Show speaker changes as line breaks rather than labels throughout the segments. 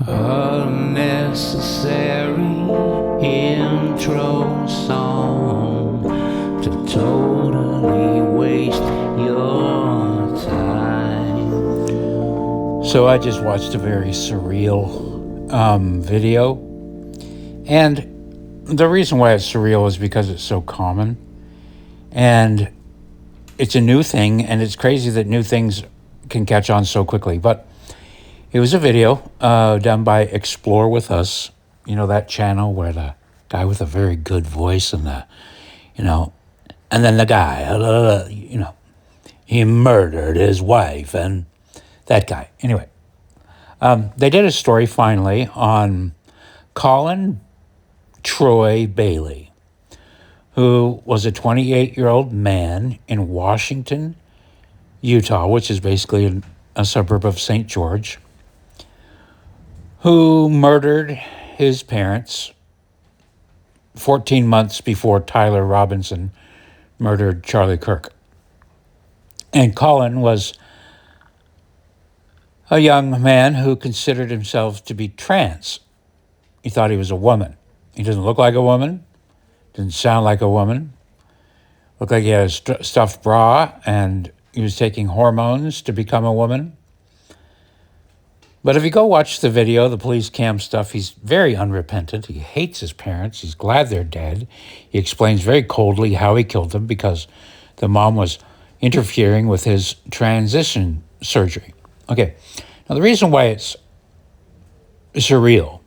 Unnecessary intro song to totally waste your time. So I just watched a very surreal video, and the reason why it's surreal is because it's so common, and it's a new thing, and it's crazy that new things can catch on so quickly. But it was a video done by Explore With Us, that channel where the guy with a very good voice and and then the guy, he murdered his wife and that guy. Anyway, they did a story finally on Colin Troy Bailey, who was a 28-year-old man in Washington, Utah, which is basically a suburb of St. George, who murdered his parents 14 months before Tyler Robinson murdered Charlie Kirk. And Colin was a young man who considered himself to be trans. He thought he was a woman. He doesn't look like a woman, didn't sound like a woman, looked like he had a stuffed bra, and he was taking hormones to become a woman. But if you go watch the video, the police cam stuff, he's very unrepentant. He hates his parents. He's glad they're dead. He explains very coldly how he killed them because the mom was interfering with his transition surgery. Okay, now the reason why it's surreal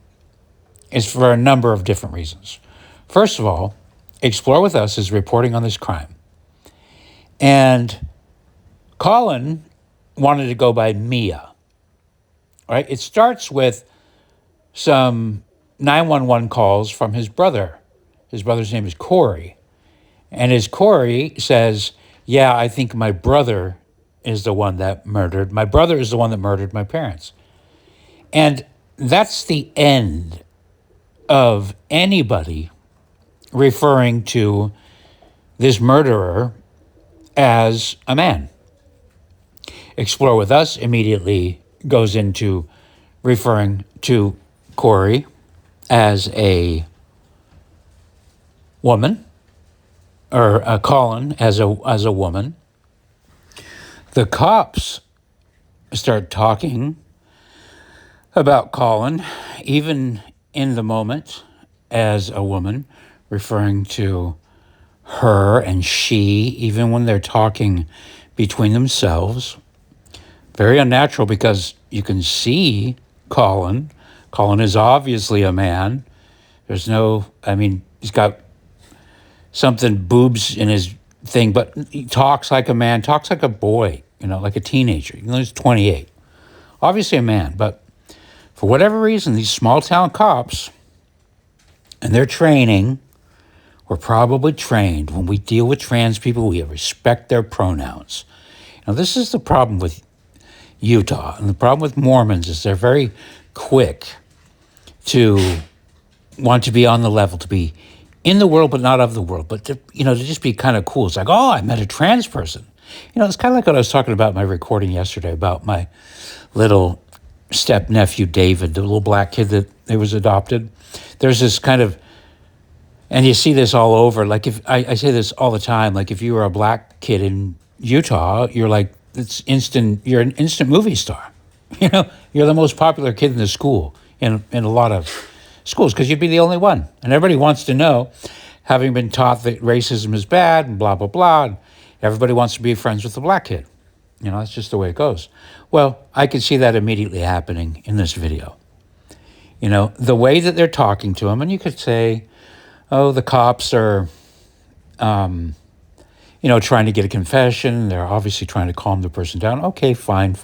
is for a number of different reasons. First of all, Explore With Us is reporting on this crime. And Colin wanted to go by Mia. Right? It starts with some 911 calls from his brother. His brother's name is Corey. And his Corey says, yeah, I think my brother is the one that murdered. My brother is the one that murdered my parents. And that's the end of anybody referring to this murderer as a man. Explore With Us immediately goes into referring to Corey as a woman, or Colin as a woman. The cops start talking about Colin, even in the moment, as a woman, referring to her and she, even when they're talking between themselves. Very unnatural because you can see Colin. Colin is obviously a man. He's got something, boobs in his thing, but he talks like a man, talks like a boy, like a teenager. He's 28. Obviously a man, but for whatever reason, these small town cops and their training were probably trained. When we deal with trans people, we respect their pronouns. Now, this is the problem with Utah, and the problem with Mormons is they're very quick to want to be on the level, to be in the world but not of the world, but to just be kind of cool. It's like, oh, I met a trans person. It's kind of like what I was talking about in my recording yesterday about my little step-nephew David, the little black kid that was adopted. There's this kind of, and you see this all over, like if I say this all the time, like if you were a black kid in Utah, you're like, you're an instant movie star. You're the most popular kid in the school, in a lot of schools, because you'd be the only one. And everybody wants to know, having been taught that racism is bad and blah, blah, blah, and everybody wants to be friends with the black kid. That's just the way it goes. Well, I could see that immediately happening in this video. The way that they're talking to him, and you could say, oh, the cops are trying to get a confession. They're obviously trying to calm the person down. Okay, fine.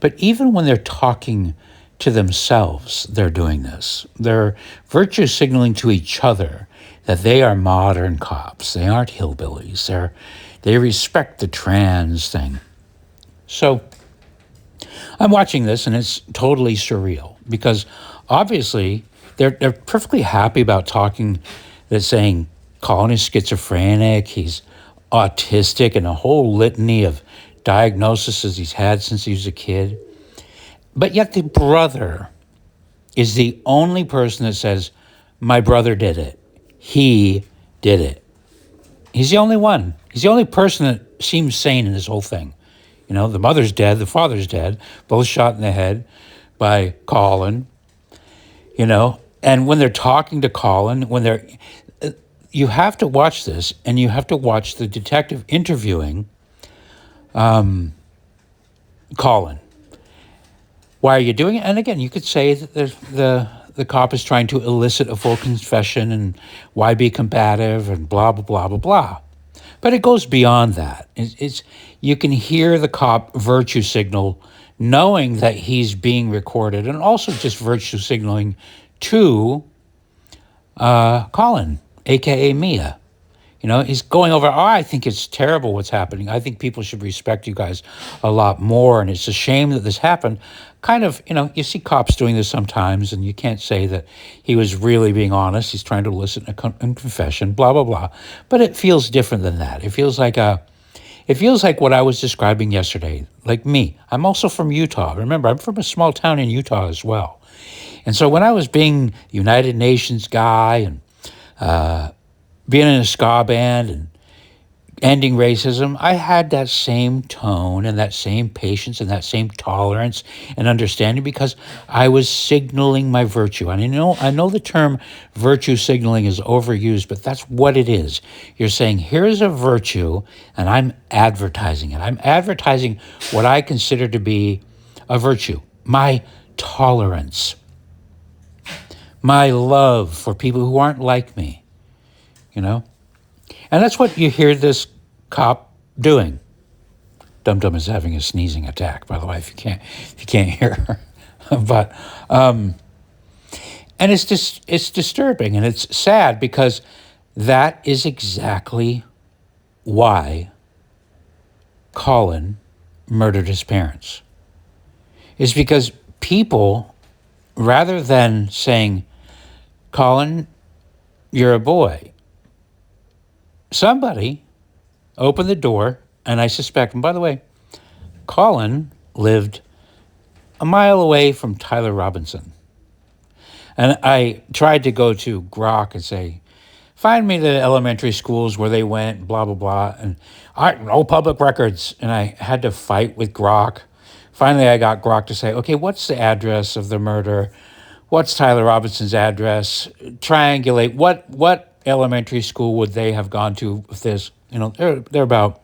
But even when they're talking to themselves, they're doing this. They're virtue signaling to each other that they are modern cops. They aren't hillbillies. They respect the trans thing. So I'm watching this, and it's totally surreal because obviously they're perfectly happy about talking. They're saying Colin is schizophrenic, he's autistic, and a whole litany of diagnoses he's had since he was a kid. But yet the brother is the only person that says, my brother did it. He did it. He's the only one. He's the only person that seems sane in this whole thing. The mother's dead, the father's dead, both shot in the head by Colin, And when they're talking to Colin, you have to watch this, and you have to watch the detective interviewing Colin. Why are you doing it? And again, you could say that the cop is trying to elicit a full confession and why be combative and blah, blah, blah, blah, blah. But it goes beyond that. You can hear the cop virtue signal knowing that he's being recorded and also just virtue signaling to Colin, a.k.a. Mia. He's going over, I think it's terrible what's happening. I think people should respect you guys a lot more, and it's a shame that this happened. Kind of, you see cops doing this sometimes, and you can't say that he was really being honest. He's trying to elicit a confession, blah, blah, blah. But it feels different than that. It feels like what I was describing yesterday, like me. I'm also from Utah. Remember, I'm from a small town in Utah as well. And so when I was being United Nations guy and being in a ska band and ending racism, I had that same tone and that same patience and that same tolerance and understanding because I was signaling my virtue. And I know the term virtue signaling is overused, but that's what it is. You're saying, here's a virtue, and I'm advertising it. I'm advertising what I consider to be a virtue, my tolerance, my love for people who aren't like me, And that's what you hear this cop doing. Dum Dum is having a sneezing attack, by the way, if you can't hear her. But and it's disturbing and it's sad because that is exactly why Colin murdered his parents. Is because people, rather than saying, Colin, you're a boy, somebody opened the door, and I suspect, and by the way, Colin lived a mile away from Tyler Robinson. And I tried to go to Grok and say, find me the elementary schools where they went, blah, blah, blah. And no public records. And I had to fight with Grok. Finally, I got Grok to say, okay, what's the address of the murder? What's Tyler Robinson's address? Triangulate. What elementary school would they have gone to with this? They're about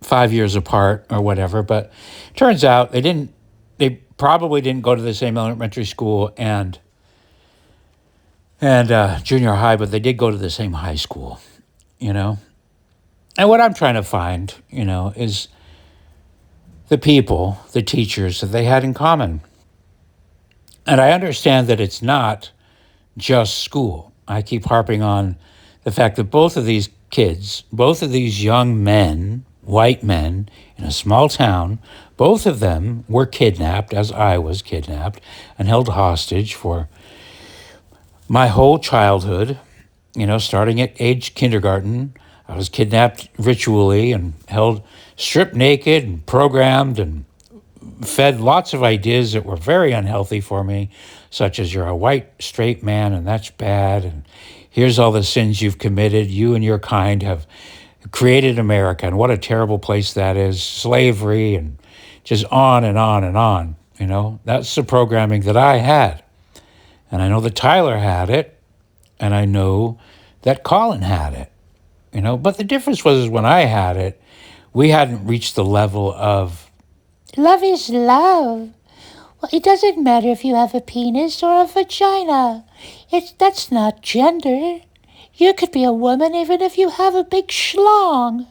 5 years apart or whatever. But turns out they probably didn't go to the same elementary school and junior high, but they did go to the same high school, And what I'm trying to find, is the people, the teachers that they had in common. And I understand that it's not just school. I keep harping on the fact that both of these kids, both of these young men, white men in a small town, both of them were kidnapped, as I was kidnapped, and held hostage for my whole childhood, starting at age kindergarten. I was kidnapped ritually and held stripped naked and programmed and fed lots of ideas that were very unhealthy for me, such as you're a white, straight man and that's bad, and here's all the sins you've committed. You and your kind have created America, and what a terrible place that is, slavery, and just on and on and on. That's the programming that I had. And I know that Tyler had it, and I know that Colin had it, But the difference was when I had it, we hadn't reached the level of
love is love. Well, it doesn't matter if you have a penis or a vagina. That's not gender. You could be a woman even if you have a big schlong.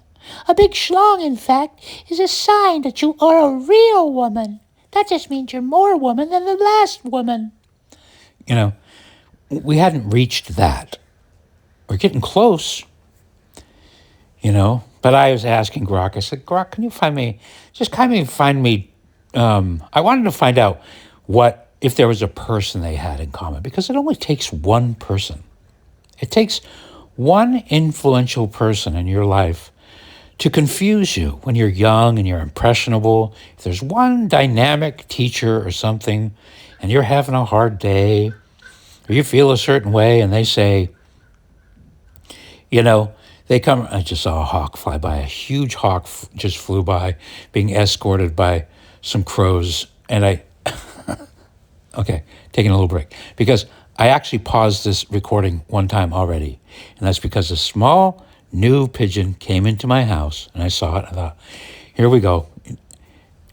A big schlong, in fact, is a sign that you are a real woman. That just means you're more woman than the last woman.
We hadn't reached that. We're getting close, But I was asking Grok, I said, Grok, can you find me, I wanted to find out if there was a person they had in common, because it only takes one person. It takes one influential person in your life to confuse you when you're young and you're impressionable. If there's one dynamic teacher or something, and you're having a hard day, or you feel a certain way, and they say, you know, they come, I just saw a hawk fly by, a huge hawk just flew by, being escorted by some crows. And okay, taking a little break, because I actually paused this recording one time already. And that's because a small new pigeon came into my house, and I saw it. I thought, here we go.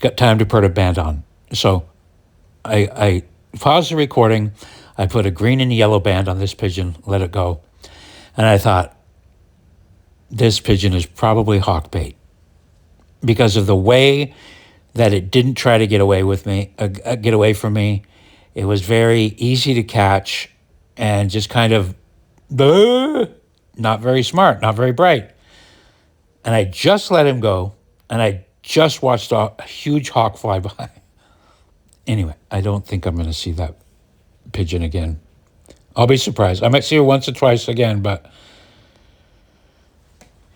Got time to put a band on. So I paused the recording. I put a green and yellow band on this pigeon, let it go. And I thought, this pigeon is probably hawk bait, because of the way that it didn't try to get away from me. It was very easy to catch, and just kind of not very smart, not very bright. And I just let him go, and I just watched a huge hawk fly by. Anyway, I don't think I'm going to see that pigeon again. I'll be surprised. I might see her once or twice again, but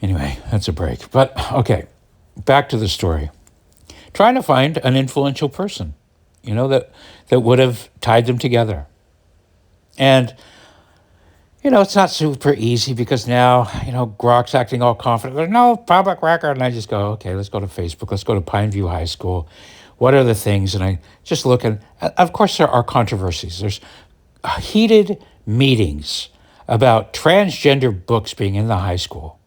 anyway, that's a break. But okay, back to the story. Trying to find an influential person, that would have tied them together. And, it's not super easy, because now, Grok's acting all confident. There's no public record. And I just go, okay, let's go to Facebook. Let's go to Pineview High School. What are the things? And I just look, and of course there are controversies. There's heated meetings about transgender books being in the high school.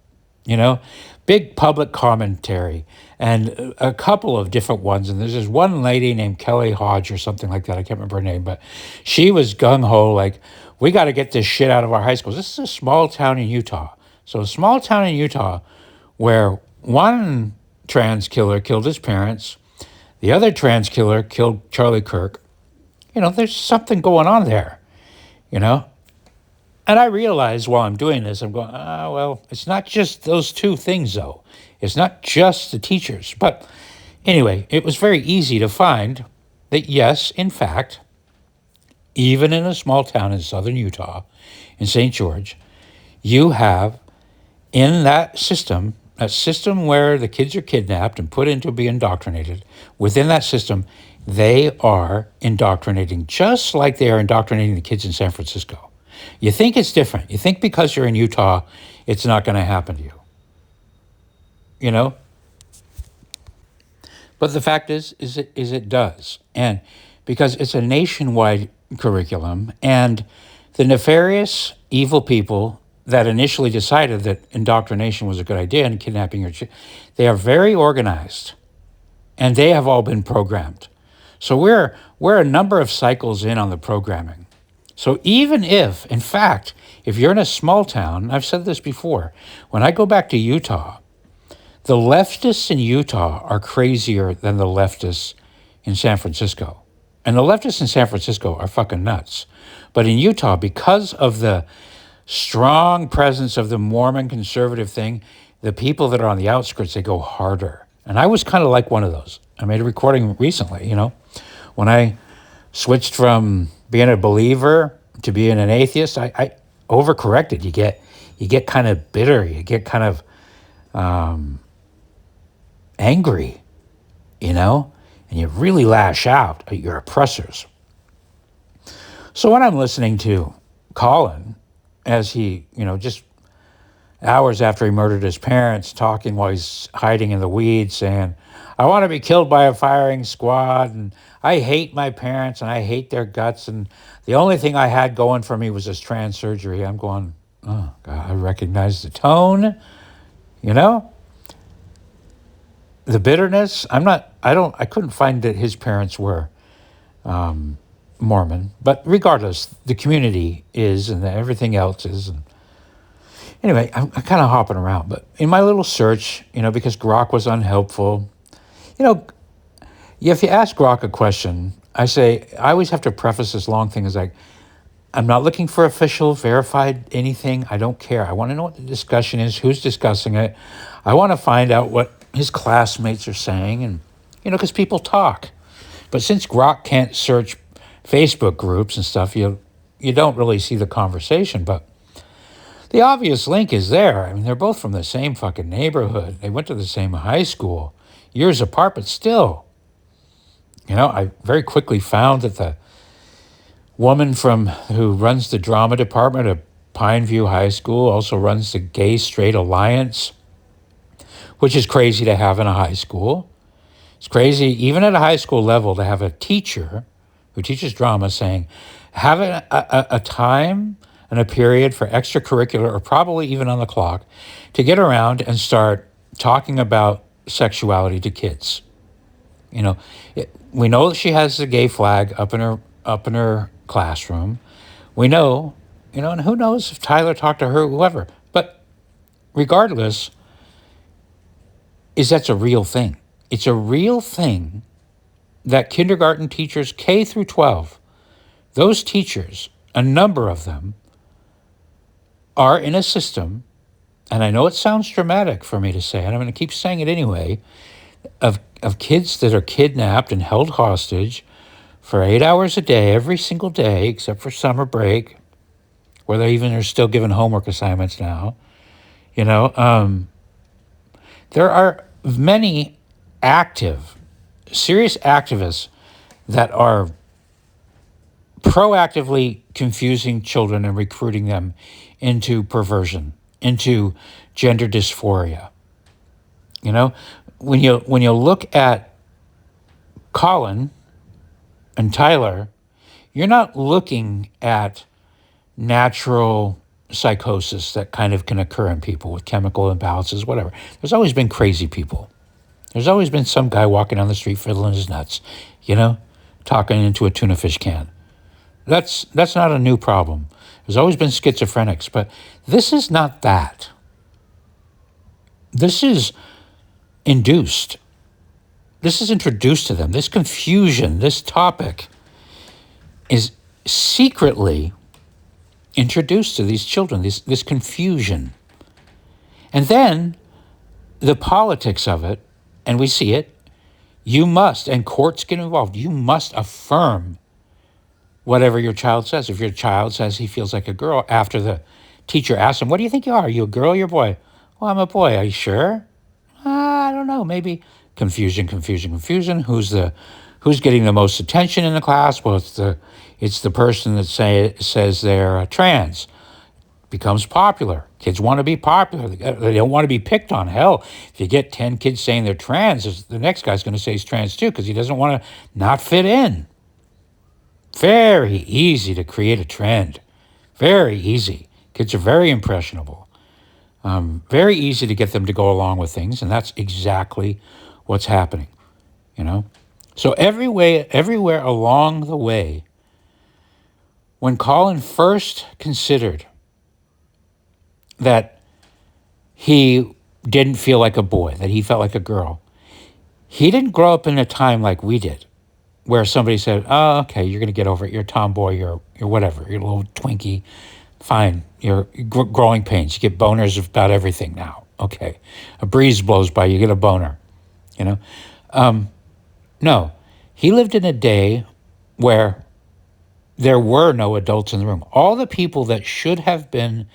Big public commentary, and a couple of different ones. And there's this one lady named Kelly Hodge or something like that. I can't remember her name, but she was gung-ho, like, we got to get this shit out of our high schools. This is a small town in Utah. So a small town in Utah where one trans killer killed his parents, the other trans killer killed Charlie Kirk. There's something going on there, And I realize while I'm doing this, I'm going, well, it's not just those two things, though. It's not just the teachers. But anyway, it was very easy to find that, yes, in fact, even in a small town in southern Utah, in St. George, you have in that system where the kids are kidnapped and put into being indoctrinated, within that system, they are indoctrinating just like they are indoctrinating the kids in San Francisco. You think it's different. You think because you're in Utah, it's not going to happen to you. But the fact is it does. And because it's a nationwide curriculum, and the nefarious, evil people that initially decided that indoctrination was a good idea and kidnapping your children, they are very organized, and they have all been programmed. So we're a number of cycles in on the programming. So even if, in fact, if you're in a small town, I've said this before, when I go back to Utah, the leftists in Utah are crazier than the leftists in San Francisco. And the leftists in San Francisco are fucking nuts. But in Utah, because of the strong presence of the Mormon conservative thing, the people that are on the outskirts, they go harder. And I was kind of like one of those. I made a recording recently, when I switched from being a believer to being an atheist, I overcorrected. You get kind of bitter. You get kind of angry, and you really lash out at your oppressors. So when I'm listening to Colin, as he, just hours after he murdered his parents, talking while he's hiding in the weeds, saying, I want to be killed by a firing squad, and I hate my parents, and I hate their guts, and the only thing I had going for me was this trans surgery. I'm going, oh, God, I recognize the tone, The bitterness. I couldn't find that his parents were Mormon, but regardless, the community is, and everything else is. And anyway, I'm kind of hopping around, but in my little search, because Grok was unhelpful, if you ask Grok a question, I always have to preface this long thing as like, I'm not looking for official, verified anything. I don't care. I want to know what the discussion is, who's discussing it. I want to find out what his classmates are saying, and, because people talk. But since Grok can't search Facebook groups and stuff, you don't really see the conversation. But the obvious link is there. I mean, they're both from the same fucking neighborhood. They went to the same high school, years apart, but still. I very quickly found that woman who runs the drama department at Pineview High School, also runs the Gay Straight Alliance, which is crazy to have in a high school. It's crazy, even at a high school level, to have a teacher who teaches drama saying, have a time and a period for extracurricular, or probably even on the clock, to get around and start talking about sexuality to kids. You know, we know that she has the gay flag up in her classroom. We know, and who knows if Tyler talked to her, whoever. But regardless, that's a real thing. It's a real thing that kindergarten teachers, K through 12, those teachers, a number of them, are in a system, and I know it sounds dramatic for me to say, and I'm going to keep saying it anyway, of kids that are kidnapped and held hostage for 8 hours a day, every single day, except for summer break, where they even are still given homework assignments now. There are many serious activists that are proactively confusing children and recruiting them into perversion, into gender dysphoria. When you look at Colin and Tyler, you're not looking at natural psychosis that kind of can occur in people with chemical imbalances, whatever. There's always been crazy people. There's always been some guy walking down the street fiddling his nuts, talking into a tuna fish can. That's not a new problem. There's always been schizophrenics, but this is not that. This is induced. This is introduced to them. This confusion, this topic is secretly introduced to these children, this confusion. And then the politics of it, and we see it, you must, and courts get involved, you must affirm whatever your child says. If your child says he feels like a girl, after the teacher asks him, what do you think you are? Are you a girl or you're a boy? Well, I'm a boy. Are you sure? I don't know, maybe. Confusion. Who's getting the most attention in the class? Well, it's the person that says they're trans. Becomes popular. Kids want to be popular. They don't want to be picked on. Hell, if you get 10 kids saying they're trans, the next guy's going to say he's trans too, because he doesn't want to not fit in. Very easy to create a trend. Very easy. Kids are very impressionable. Very easy to get them to go along with things, and that's exactly what's happening. So everywhere along the way, when Colin first considered that he didn't feel like a boy, that he felt like a girl, he didn't grow up in a time like we did, where somebody said, oh, okay, you're going to get over it. You're a tomboy, you're whatever, you're a little twinkie, fine, you're growing pains. You get boners about everything now. Okay, a breeze blows by, you get a boner, No, he lived in a day where there were no adults in the room. All the people that should have been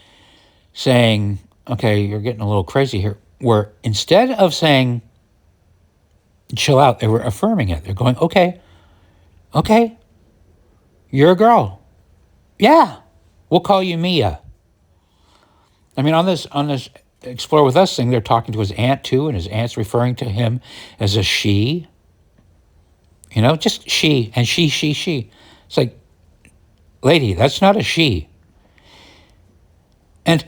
saying, okay, you're getting a little crazy here, were, instead of saying, chill out, they were affirming it. They're going, okay, you're a girl. Yeah, we'll call you Mia. I mean, on this Explore With Us thing, they're talking to his aunt too, and his aunt's referring to him as a she. Just she, and she. It's like, lady, that's not a she. And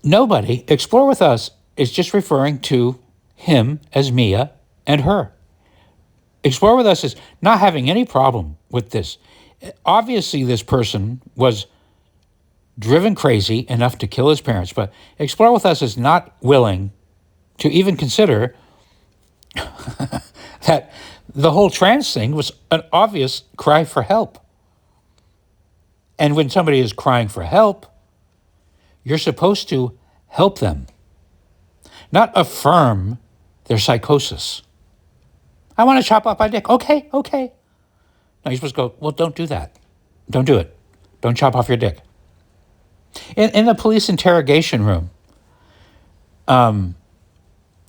nobody, Explore With Us is just referring to him as Mia and her. Explore With Us is not having any problem with this. Obviously, this person was driven crazy enough to kill his parents, but Explore With Us is not willing to even consider that the whole trans thing was an obvious cry for help. And when somebody is crying for help, you're supposed to help them, not affirm their psychosis. I want to chop off my dick. Okay. No, you're supposed to go, well, don't do that. Don't do it. Don't chop off your dick. In the police interrogation room,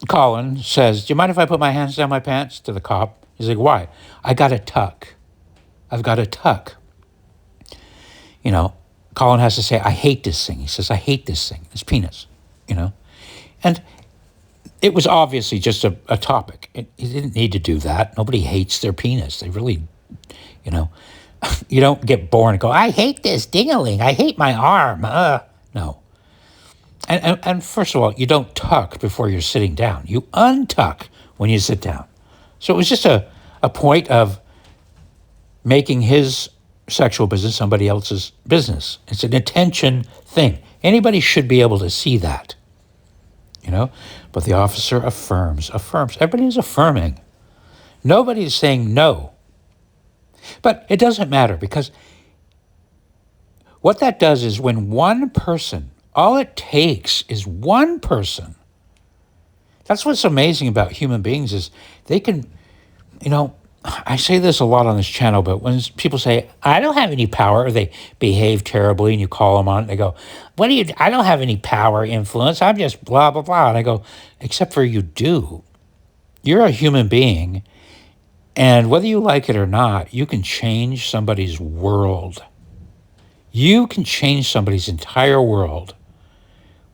Colin says, do you mind if I put my hands down my pants, to the cop? He's like, why? I've got a tuck. Colin has to say, I hate this thing. He says, I hate this thing, this penis, And it was obviously just a topic. He didn't need to do that. Nobody hates their penis. They really, you don't get born and go, I hate this ding-a-ling. I hate my arm. No. And first of all, you don't tuck before you're sitting down. You untuck when you sit down. So it was just a point of making his sexual business somebody else's business. It's an attention thing. Anybody should be able to see that, But the officer affirms. Everybody is affirming. Nobody is saying no. But it doesn't matter, because what that does is when one person, all it takes is one person. That's what's amazing about human beings is they can, I say this a lot on this channel, but when people say, I don't have any power, or they behave terribly and you call them on it, they go, I don't have any power, influence, I'm just blah, blah, blah. And I go, except for you do. You're a human being, and whether you like it or not, you can change somebody's world. You can change somebody's entire world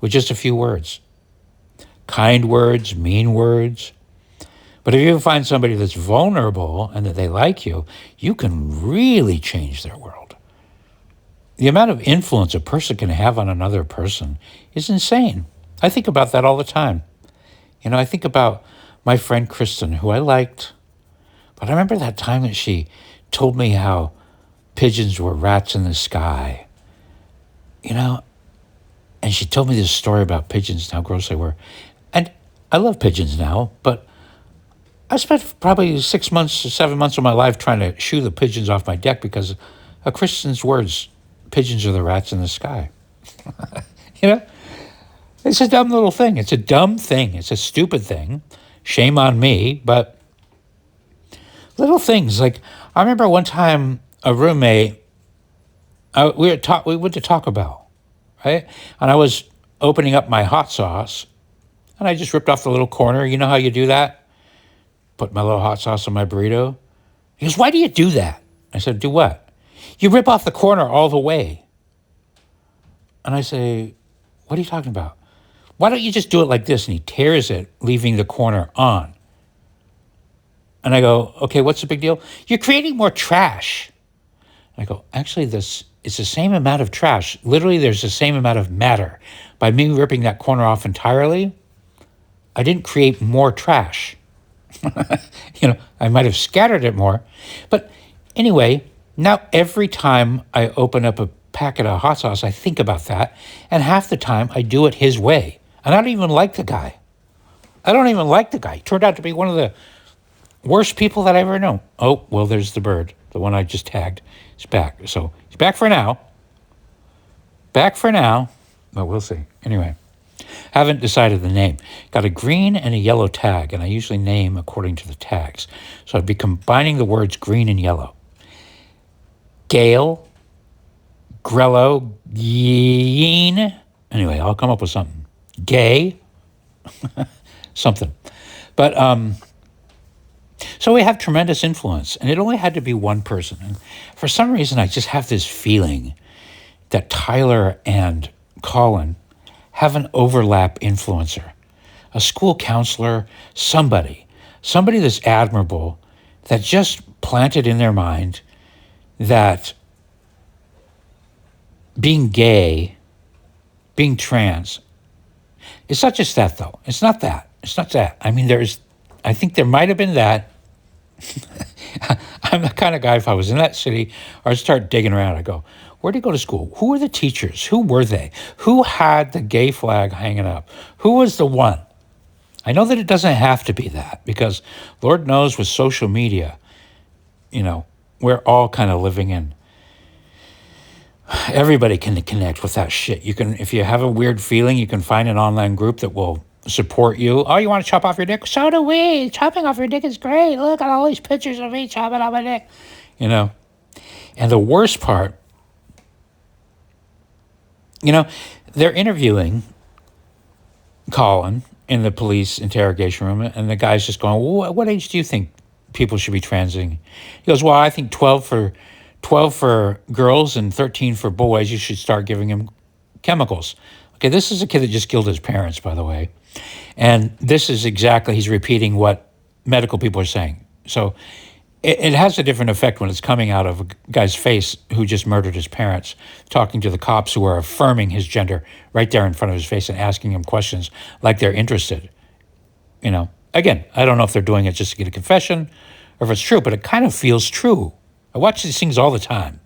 with just a few words. Kind words, mean words. But if you find somebody that's vulnerable and that they like you, you can really change their world. The amount of influence a person can have on another person is insane. I think about that all the time. I think about my friend Kristen, who I liked. But I remember that time that she told me how pigeons were rats in the sky. And she told me this story about pigeons and how gross they were. And I love pigeons now, but I spent probably 6 months or 7 months of my life trying to shoo the pigeons off my deck because of Kristen's words, pigeons are the rats in the sky. It's a dumb little thing. It's a dumb thing. It's a stupid thing. Shame on me, but little things. Like, I remember one time a roommate, we went to Taco Bell, right? And I was opening up my hot sauce, and I just ripped off the little corner. You know how you do that? Put my little hot sauce on my burrito. He goes, why do you do that? I said, do what? You rip off the corner all the way. And I say, what are you talking about? Why don't you just do it like this? And he tears it, leaving the corner on. And I go, okay, what's the big deal? You're creating more trash. And I go, actually, it's the same amount of trash. Literally, there's the same amount of matter. By me ripping that corner off entirely, I didn't create more trash. I might have scattered it more. But anyway, now every time I open up a packet of hot sauce, I think about that. And half the time, I do it his way. And I don't even like the guy. He turned out to be one of the worst people that I ever know. Oh, well, there's the bird. The one I just tagged. He's back. So he's back for now. But we'll see. Anyway, haven't decided the name. Got a green and a yellow tag, and I usually name according to the tags. So I'd be combining the words green and yellow. Gale, Grello, Yeen. Anyway, I'll come up with something. Gay, something. But, so we have tremendous influence, and it only had to be one person. And for some reason, I just have this feeling that Tyler and Colin have an overlap influencer, a school counselor, somebody that's admirable, that just planted in their mind that being gay, being trans, it's not just that, though. It's not that. I mean, I think there might have been that. I'm the kind of guy, if I was in that city, I'd start digging around. I go, where did he go to school? Who were the teachers? Who were they? Who had the gay flag hanging up? Who was the one? I know that it doesn't have to be that, because Lord knows with social media, we're all kind of living in. Everybody can connect with that shit. You can, if you have a weird feeling, you can find an online group that will support you. Oh, you want to chop off your dick? So do we. Chopping off your dick is great. Look at all these pictures of me chopping off my dick. And the worst part, they're interviewing Colin in the police interrogation room, and the guy's just going, well, what age do you think people should be transing? He goes, well, I think 12 12 for girls and 13 for boys, you should start giving him chemicals. Okay, this is a kid that just killed his parents, by the way. And this is exactly, he's repeating what medical people are saying. So it has a different effect when it's coming out of a guy's face who just murdered his parents, talking to the cops who are affirming his gender right there in front of his face and asking him questions like they're interested. You know, again, I don't know if they're doing it just to get a confession or if it's true, but it kind of feels true. I watch these things all the time.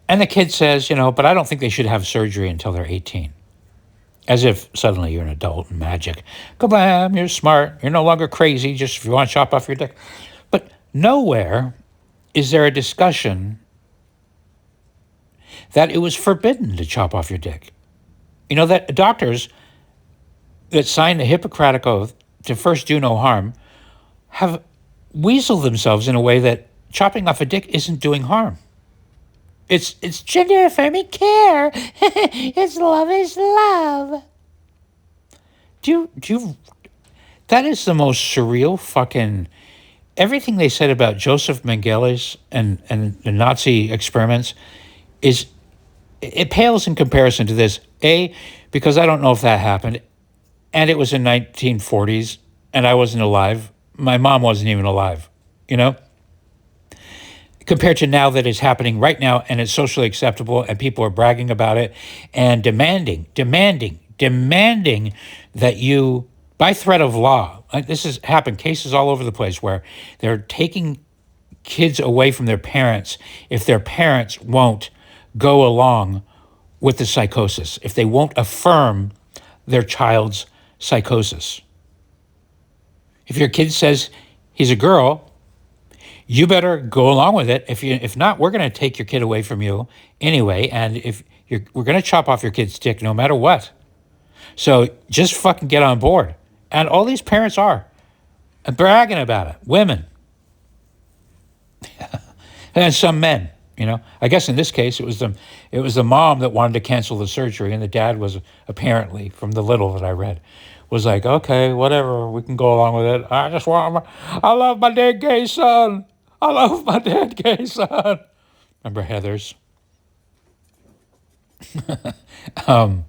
And the kid says, but I don't think they should have surgery until they're 18. As if suddenly you're an adult and magic. Kablam, you're smart. You're no longer crazy, just if you want to chop off your dick. But nowhere is there a discussion that it was forbidden to chop off your dick. That doctors that signed the Hippocratic Oath to first do no harm have weaseled themselves in a way that chopping off a dick isn't doing harm. It's
Gender affirming care. It's love is love.
That is the most surreal fucking, everything they said about Joseph Mengele's and the Nazi experiments it pales in comparison to this. Because I don't know if that happened, and it was in 1940s, and I wasn't alive. My mom wasn't even alive, compared to now that it's happening right now and it's socially acceptable and people are bragging about it and demanding that you, by threat of law, like this has happened, cases all over the place where they're taking kids away from their parents if their parents won't go along with the psychosis, if they won't affirm their child's psychosis. If your kid says he's a girl, you better go along with it. If not, we're going to take your kid away from you anyway. And we're going to chop off your kid's dick no matter what. So just fucking get on board. And all these parents are bragging about it. Women. And some men, I guess in this case, it was the mom that wanted to cancel the surgery. And the dad was apparently, from the little that I read, was like, okay, whatever, we can go along with it. I love my dead gay son. I love my dead gay son. Remember Heather's? But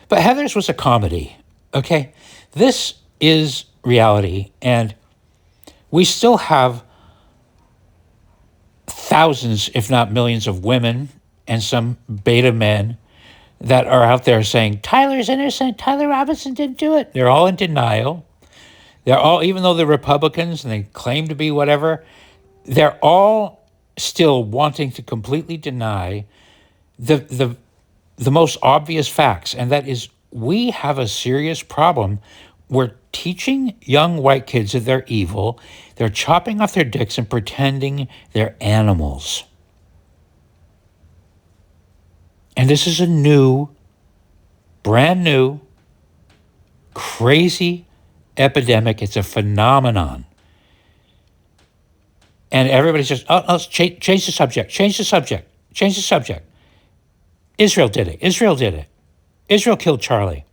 Heather's was a comedy, okay? This is reality, and we still have thousands, if not millions, of women and some beta men that are out there saying, Tyler's innocent, Tyler Robinson didn't do it. They're all in denial. They're all, even though they're Republicans and they claim to be whatever, they're all still wanting to completely deny the most obvious facts, and that is we have a serious problem. We're teaching young white kids that they're evil. They're chopping off their dicks and pretending they're animals. And this is a brand new, crazy epidemic. It's a phenomenon. And everybody's just, let's change the subject. Israel did it. Israel killed Charlie.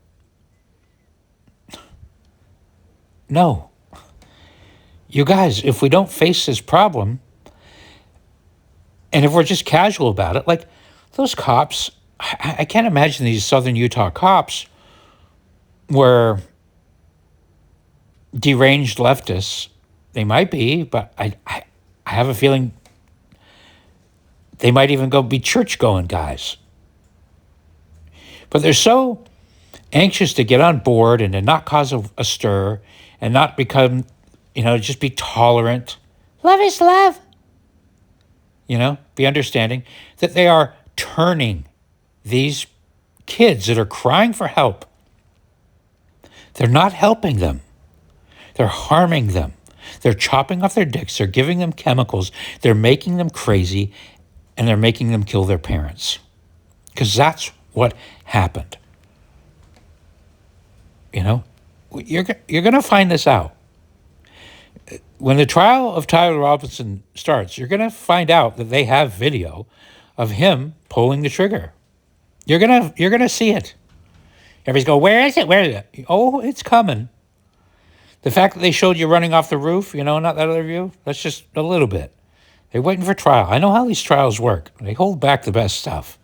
No. You guys, if we don't face this problem, and if we're just casual about it, like those cops, I can't imagine these Southern Utah cops were deranged leftists. They might be, but I have a feeling they might even be church-going guys. But they're so anxious to get on board and to not cause a stir and not become, just be tolerant.
Love is love.
Be understanding that they are turning these kids that are crying for help. They're not helping them. They're harming them. They're chopping off their dicks. They're giving them chemicals. They're making them crazy, and they're making them kill their parents. Because that's what happened. You're going to find this out. When the trial of Tyler Robinson starts, you're going to find out that they have video of him pulling the trigger. You're gonna see it. Everybody's going, where is it? Where is it? Oh, it's coming. The fact that they showed you running off the roof, not that other view, that's just a little bit. They're waiting for trial. I know how these trials work. They hold back the best stuff.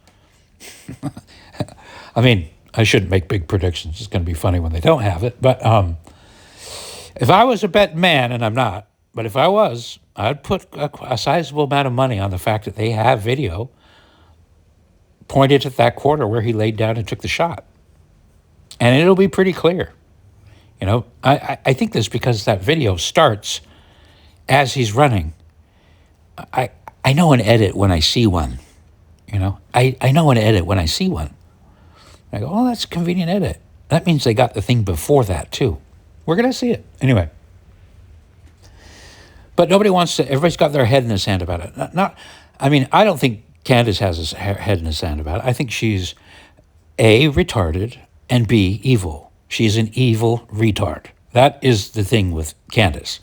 I mean, I shouldn't make big predictions. It's going to be funny when they don't have it. But if I was a betting man, and I'm not, but if I was, I'd put a sizable amount of money on the fact that they have video pointed at that corner where he laid down and took the shot. And it'll be pretty clear. You know, I think this because that video starts as he's running. I know an edit when I see one. You know, I know an edit when I see one. I go, oh, that's a convenient edit. That means they got the thing before that, too. We're going to see it. Anyway. But nobody wants to, everybody's got their head in the sand about it. I don't think Candace has her head in the sand about it. I think she's A, retarded, and B, evil. She's an evil retard. That is the thing with Candace,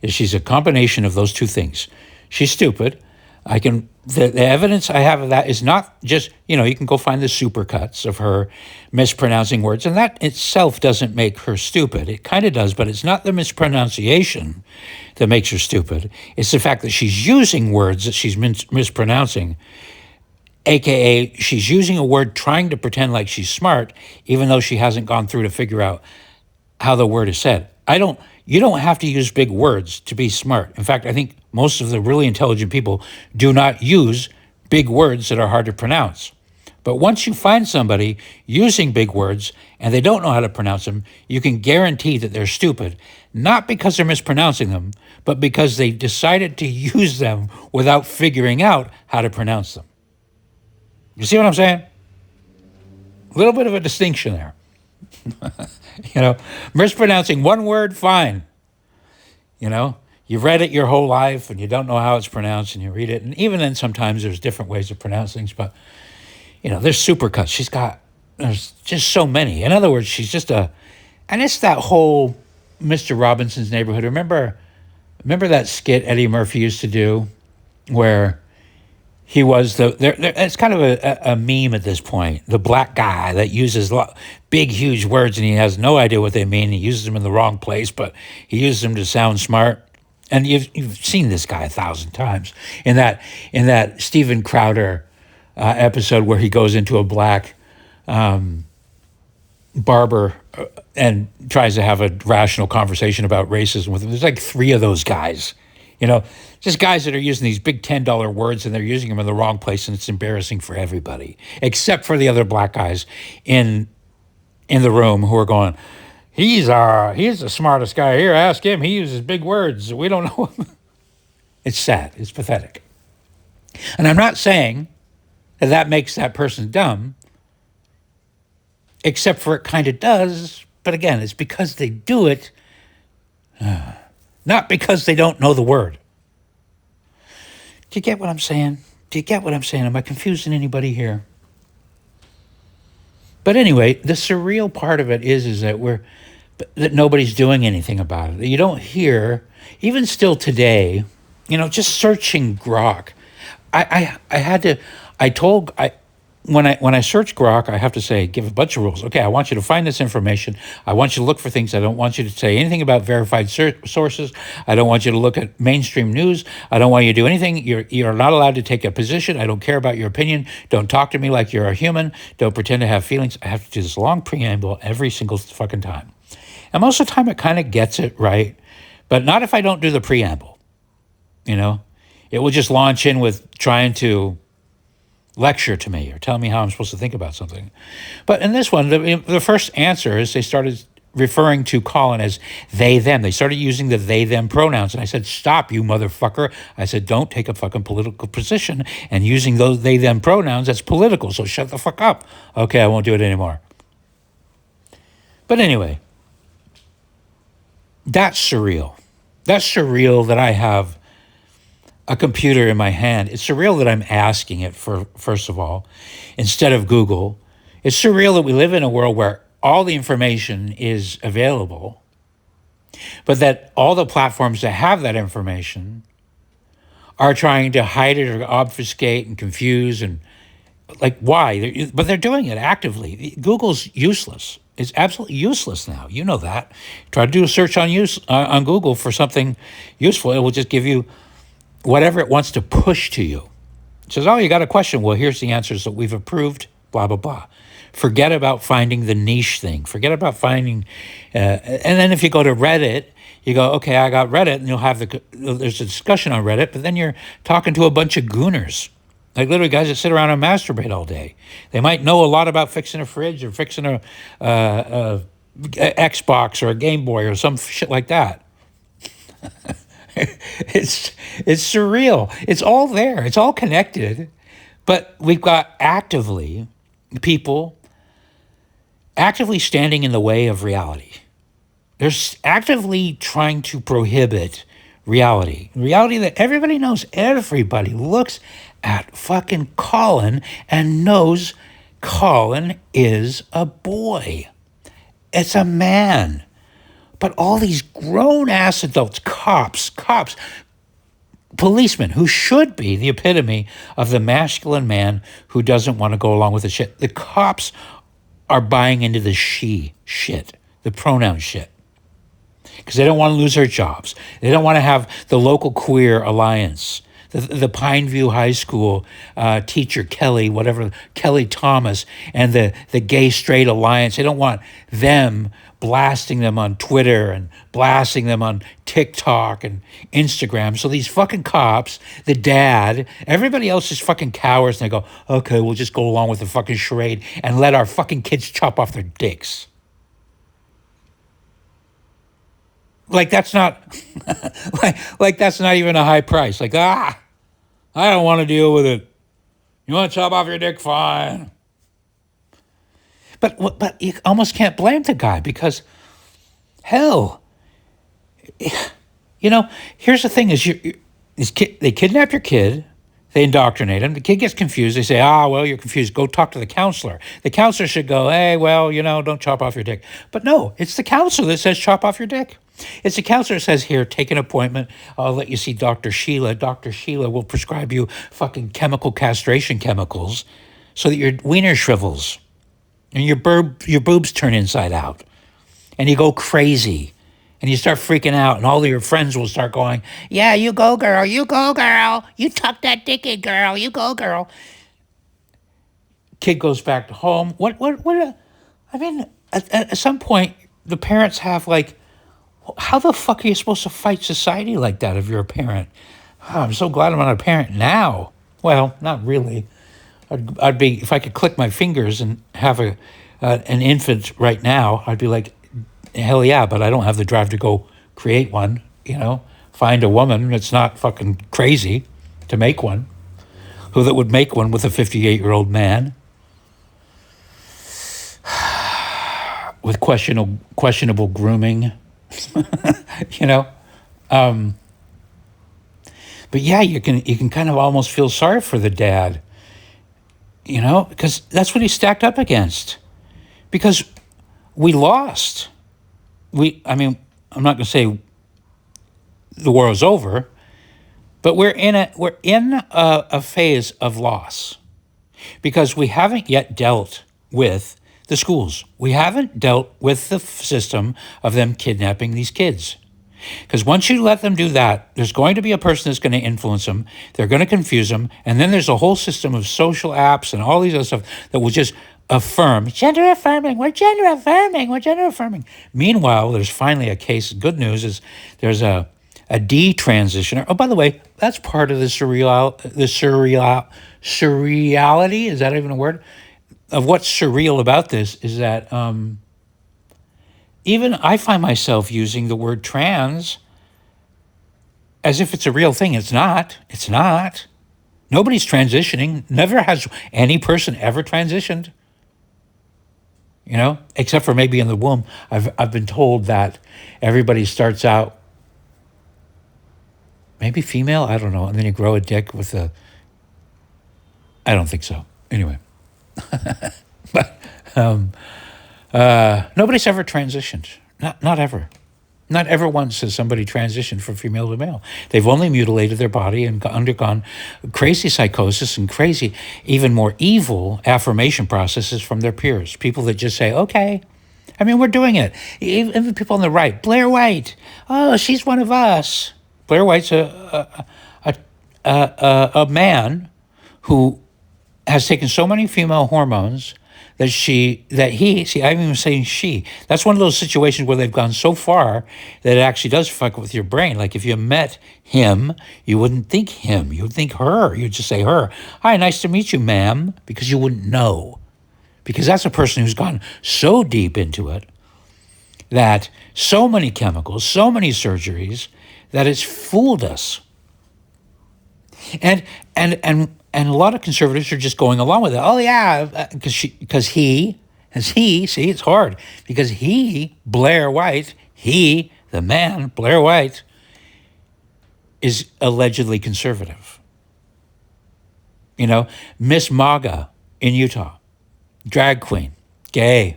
is she's a combination of those two things. She's stupid. The evidence I have of that is not just, you can go find the supercuts of her mispronouncing words, and that itself doesn't make her stupid. It kind of does, but it's not the mispronunciation that makes her stupid. It's the fact that she's using words that she's mispronouncing, AKA she's using a word trying to pretend like she's smart, even though she hasn't gone through to figure out how the word is said. You don't have to use big words to be smart. In fact, I think most of the really intelligent people do not use big words that are hard to pronounce. But once you find somebody using big words and they don't know how to pronounce them, you can guarantee that they're stupid, not because they're mispronouncing them, but because they decided to use them without figuring out how to pronounce them. You see what I'm saying? A little bit of a distinction there. Mispronouncing one word, fine. You've read it your whole life and you don't know how it's pronounced and you read it. And even then, sometimes there's different ways to pronounce things, but, there's supercuts. There's just so many. In other words, she's just and it's that whole Mr. Robinson's Neighborhood. Remember that skit Eddie Murphy used to do where he was it's kind of a meme at this point. The black guy that uses big, huge words and he has no idea what they mean. He uses them in the wrong place, but he uses them to sound smart. And you've seen this guy 1,000 times in that Steven Crowder episode where he goes into a black barber and tries to have a rational conversation about racism with him. There's like 3 of those guys. Just guys that are using these big $10 words and they're using them in the wrong place, and it's embarrassing for everybody, except for the other black guys in the room who are going, he's the smartest guy here. Ask him. He uses big words. We don't know him. It's sad. It's pathetic. And I'm not saying that makes that person dumb, except for it kind of does. But again, it's because they do it, not because they don't know the word. Do you get what I'm saying? Am I confusing anybody here? But anyway, the surreal part of it is that that nobody's doing anything about it. You don't hear, even still today, just searching Grok. When I search Grok, I have to say, give a bunch of rules. Okay, I want you to find this information. I want you to look for things. I don't want you to say anything about verified sources. I don't want you to look at mainstream news. I don't want you to do anything. You're not allowed to take a position. I don't care about your opinion. Don't talk to me like you're a human. Don't pretend to have feelings. I have to do this long preamble every single fucking time. And most of the time it kind of gets it right, but not if I don't do the preamble. It will just launch in with trying to lecture to me or tell me how I'm supposed to think about something. But in this one, the first answer is they started referring to Colin as they, them. They started using the they, them pronouns. And I said, stop, you motherfucker. I said, don't take a fucking political position. And using those they, them pronouns, that's political. So shut the fuck up. Okay, I won't do it anymore. But anyway, that's surreal. That's surreal that I have a computer in my hand. It's surreal that I'm asking it for, first of all, instead of Google. It's surreal that we live in a world where all the information is available, but that all the platforms that have that information are trying to hide it or obfuscate and confuse and why? But they're doing it actively. Google's useless. It's absolutely useless now. You know that. Try to do a search on Google for something useful. It will just give you whatever it wants to push to you. It says, oh, you got a question. Well, here's the answers that we've approved, blah, blah, blah. Forget about finding the niche thing. Forget about finding, and then if you go to Reddit, you go, okay, I got Reddit, and you'll have there's a discussion on Reddit, but then you're talking to a bunch of gooners, like literally guys that sit around and masturbate all day. They might know a lot about fixing a fridge or fixing a Xbox or a Game Boy or some shit like that. It's surreal. It's all there. It's all connected, but we've got people actively standing in the way of reality. They're actively trying to prohibit reality that everybody knows. Everybody looks at fucking Colin and knows Colin is a boy. It's a man. But all these grown-ass adults, cops, policemen, who should be the epitome of the masculine man who doesn't want to go along with the shit. The cops are buying into the she shit, the pronoun shit, because they don't want to lose their jobs. They don't want to have the local queer alliance, the Pineview High School teacher, Kelly Thomas, and the gay straight alliance. They don't want them blasting them on Twitter and blasting them on TikTok and Instagram. So these fucking cops, the dad, everybody else is fucking cowards, and they go, okay, we'll just go along with the fucking charade and let our fucking kids chop off their dicks. Like that's not, like that's not even a high price. Like, I don't want to deal with it. You want to chop off your dick? Fine. But you almost can't blame the guy because, hell, here's the thing: they kidnap your kid, they indoctrinate him. The kid gets confused. They say, well, you're confused. Go talk to the counselor. The counselor should go, hey, well, don't chop off your dick. But no, it's the counselor that says chop off your dick. It's the counselor that says, here, take an appointment. I'll let you see Dr. Sheila. Dr. Sheila will prescribe you fucking chemical castration chemicals so that your wiener shrivels. And your boobs turn inside out. And you go crazy. And you start freaking out. And all of your friends will start going, yeah, you go, girl. You go, girl. You tuck that dick in, girl. You go, girl. Kid goes back to home. At some point, the parents have how the fuck are you supposed to fight society like that if you're a parent? I'm so glad I'm not a parent now. Well, not really. I'd be, if I could click my fingers and have an infant right now, I'd be like, hell yeah, but I don't have the drive to go create one, find a woman that's not fucking crazy to make one, that would make one with a 58-year-old man with questionable grooming, But yeah, you can kind of almost feel sorry for the dad. Because that's what he's stacked up against. Because we lost. I'm not going to say the war is over, but we're in a phase of loss because we haven't yet dealt with the schools. We haven't dealt with the system of them kidnapping these kids. Because once you let them do that, there's going to be a person that's going to influence them. They're going to confuse them. And then there's a whole system of social apps and all these other stuff that will just affirm, gender affirming, we're gender affirming. Meanwhile, there's finally a case. Good news is there's a detransitioner. Oh, by the way, that's part of the surreality. Is that even a word? Of what's surreal about this is that even I find myself using the word trans as if it's a real thing. It's not. It's not. Nobody's transitioning. Never has any person ever transitioned. Except for maybe in the womb. I've been told that everybody starts out maybe female, I don't know, and then you grow a dick with I don't think so. Anyway. But nobody's ever transitioned. Not ever. Not ever once has somebody transitioned from female to male. They've only mutilated their body and undergone crazy psychosis and crazy, even more evil affirmation processes from their peers. People that just say, okay, we're doing it. Even people on the right, Blair White, oh, she's one of us. Blair White's a a man who has taken so many female hormones that I'm even saying she. That's one of those situations where they've gone so far that it actually does fuck with your brain. Like if you met him, you wouldn't think him, you would think her. You'd just say her. Hi, nice to meet you, ma'am, because you wouldn't know. Because that's a person who's gone so deep into it that so many chemicals, so many surgeries, that it's fooled us. And a lot of conservatives are just going along with it. Oh yeah, because see, it's hard because Blair White, the man Blair White, is allegedly conservative. You know, Miss MAGA in Utah, drag queen, gay.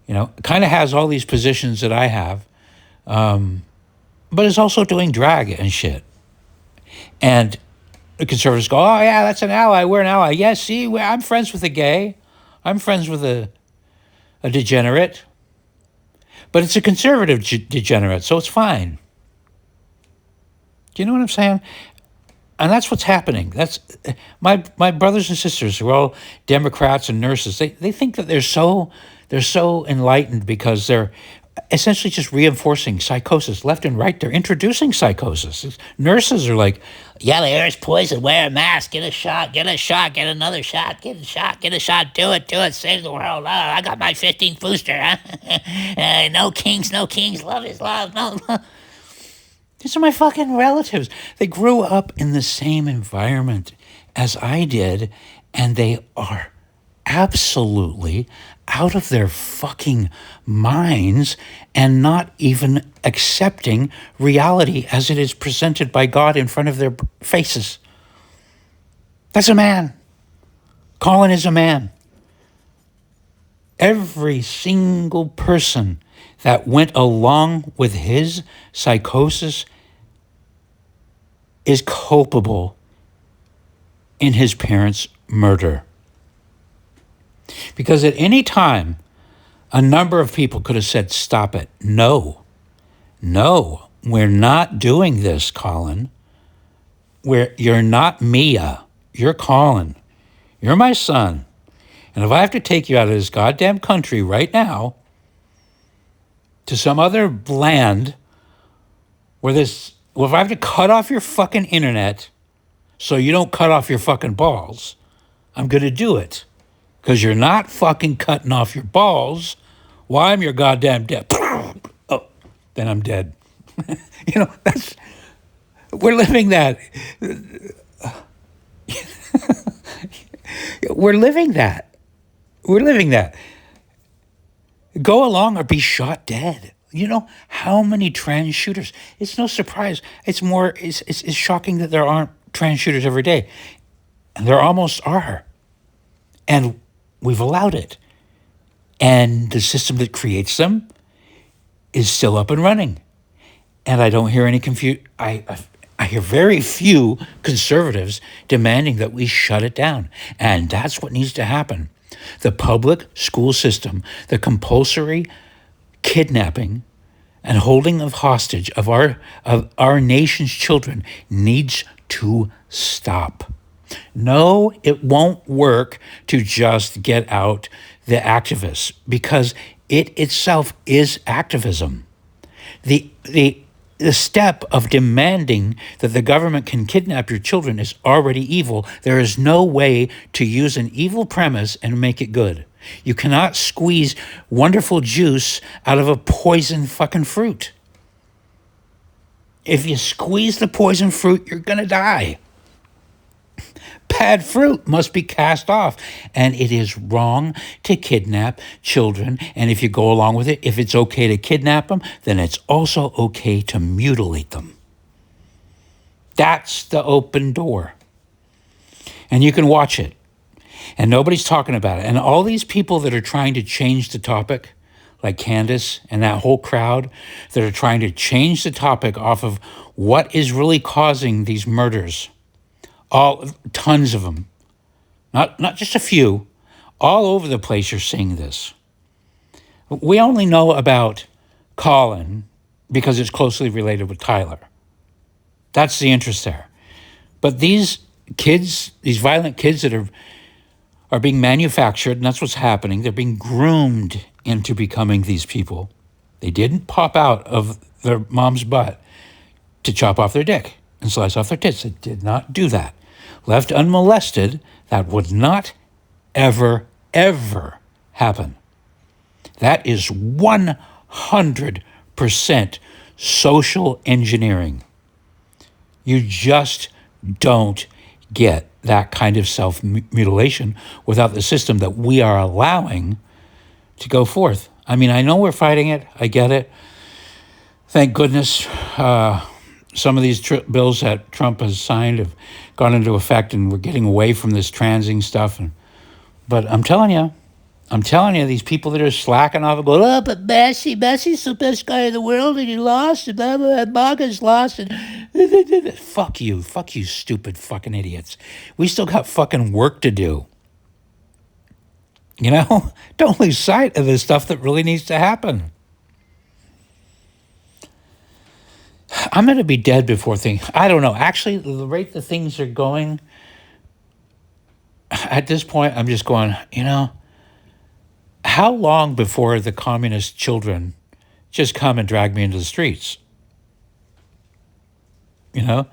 You know, kind of has all these positions that I have, but is also doing drag and shit. And the conservatives go, oh, yeah, that's an ally. We're an ally. Yes, see, I'm friends with a gay. I'm friends with a degenerate. But it's a conservative degenerate, so it's fine. Do you know what I'm saying? And that's what's happening. That's my brothers and sisters who are all Democrats and nurses. They think that they're so enlightened because they're essentially just reinforcing psychosis left and right. They're introducing psychosis. Nurses are like, yeah, the air is poison. Wear a mask. Get a shot. Get another shot. Get a shot. Do it. Save the world. I got my 15th booster. Huh? No kings. Love is love. No. These are my fucking relatives. They grew up in the same environment as I did, and they are absolutely out of their fucking minds and not even accepting reality as it is presented by God in front of their faces. That's a man. Colin is a man. Every single person that went along with his psychosis is culpable in his parents' murder. Because at any time, a number of people could have said, stop it. No, we're not doing this, Colin. You're not Mia. You're Colin. You're my son. And if I have to take you out of this goddamn country right now to some other land if I have to cut off your fucking internet so you don't cut off your fucking balls, I'm going to do it. Because you're not fucking cutting off your balls while I'm your goddamn dead. Oh, then I'm dead. You know, we're living that. We're living that. Go along or be shot dead. You know how many trans shooters? It's no surprise. It's shocking that there aren't trans shooters every day. And there almost are. And we've allowed it. And the system that creates them is still up and running. And I don't hear any I hear very few conservatives demanding that we shut it down. And that's what needs to happen. The public school system, the compulsory kidnapping and holding of hostage of our nation's children needs to stop. No, it won't work to just get out the activists because it itself is activism. The step of demanding that the government can kidnap your children is already evil. There is no way to use an evil premise and make it good. You cannot squeeze wonderful juice out of a poison fucking fruit. If you squeeze the poison fruit, you're going to die. Bad fruit must be cast off. And it is wrong to kidnap children. And if you go along with it, if it's okay to kidnap them, then it's also okay to mutilate them. That's the open door. And you can watch it. And nobody's talking about it. And all these people that are trying to change the topic, like Candace and that whole crowd that are trying to change the topic off of what is really causing these murders, tons of them, not just a few, all over the place you're seeing this. We only know about Colin because it's closely related with Tyler. That's the interest there. But these kids, these violent kids that are being manufactured, and that's what's happening. They're being groomed into becoming these people. They didn't pop out of their mom's butt to chop off their dick and slice off their tits. They did not do that. Left unmolested, that would not ever, ever happen. That is 100% social engineering. You just don't get that kind of self-mutilation without the system that we are allowing to go forth. I mean, I know we're fighting it. I get it. Thank goodness some of these bills that Trump has signed have gone into effect, and we're getting away from this transing stuff. But I'm telling you, these people that are slacking off and going, oh, but Messi's the best guy in the world, and he lost, and blah, blah, blah, MAGA's lost, and fuck you, stupid fucking idiots. We still got fucking work to do. You know? Don't lose sight of the stuff that really needs to happen. I'm going to be dead before things. I don't know. Actually, the rate that things are going, at this point, I'm just going, you know, how long before the communist children just come and drag me into the streets? You know?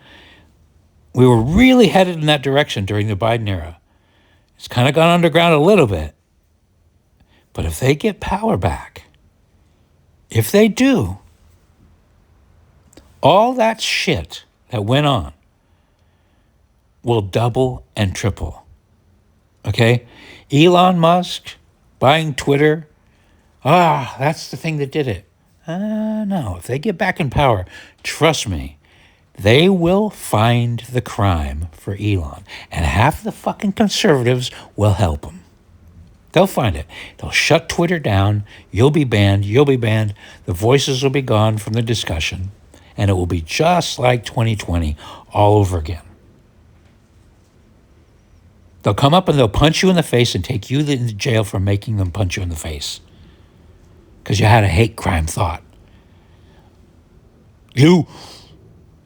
We were really headed in that direction during the Biden era. It's kind of gone underground a little bit. But if they get power back, if they do, all that shit that went on will double and triple. Okay? Elon Musk buying Twitter, that's the thing that did it. No, if they get back in power, trust me, they will find the crime for Elon. And half the fucking conservatives will help them. They'll find it. They'll shut Twitter down. You'll be banned. The voices will be gone from the discussion. And it will be just like 2020 all over again. They'll come up and they'll punch you in the face and take you into jail for making them punch you in the face. Because you had a hate crime thought.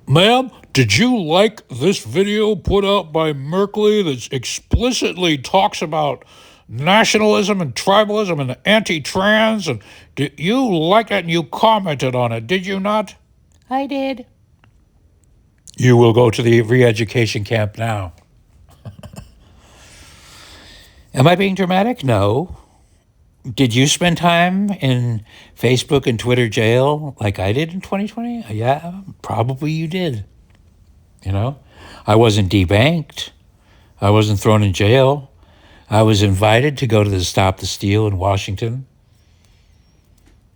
Ma'am, did you like this video put out by Merkley that explicitly talks about nationalism and tribalism and anti-trans? And did you like it and you commented on it, did you not?
I did.
You will go to the re-education camp now. Am I being dramatic? No. Did you spend time in Facebook and Twitter jail like I did in 2020? Yeah, probably you did. You know, I wasn't debanked. I wasn't thrown in jail. I was invited to go to the Stop the Steal in Washington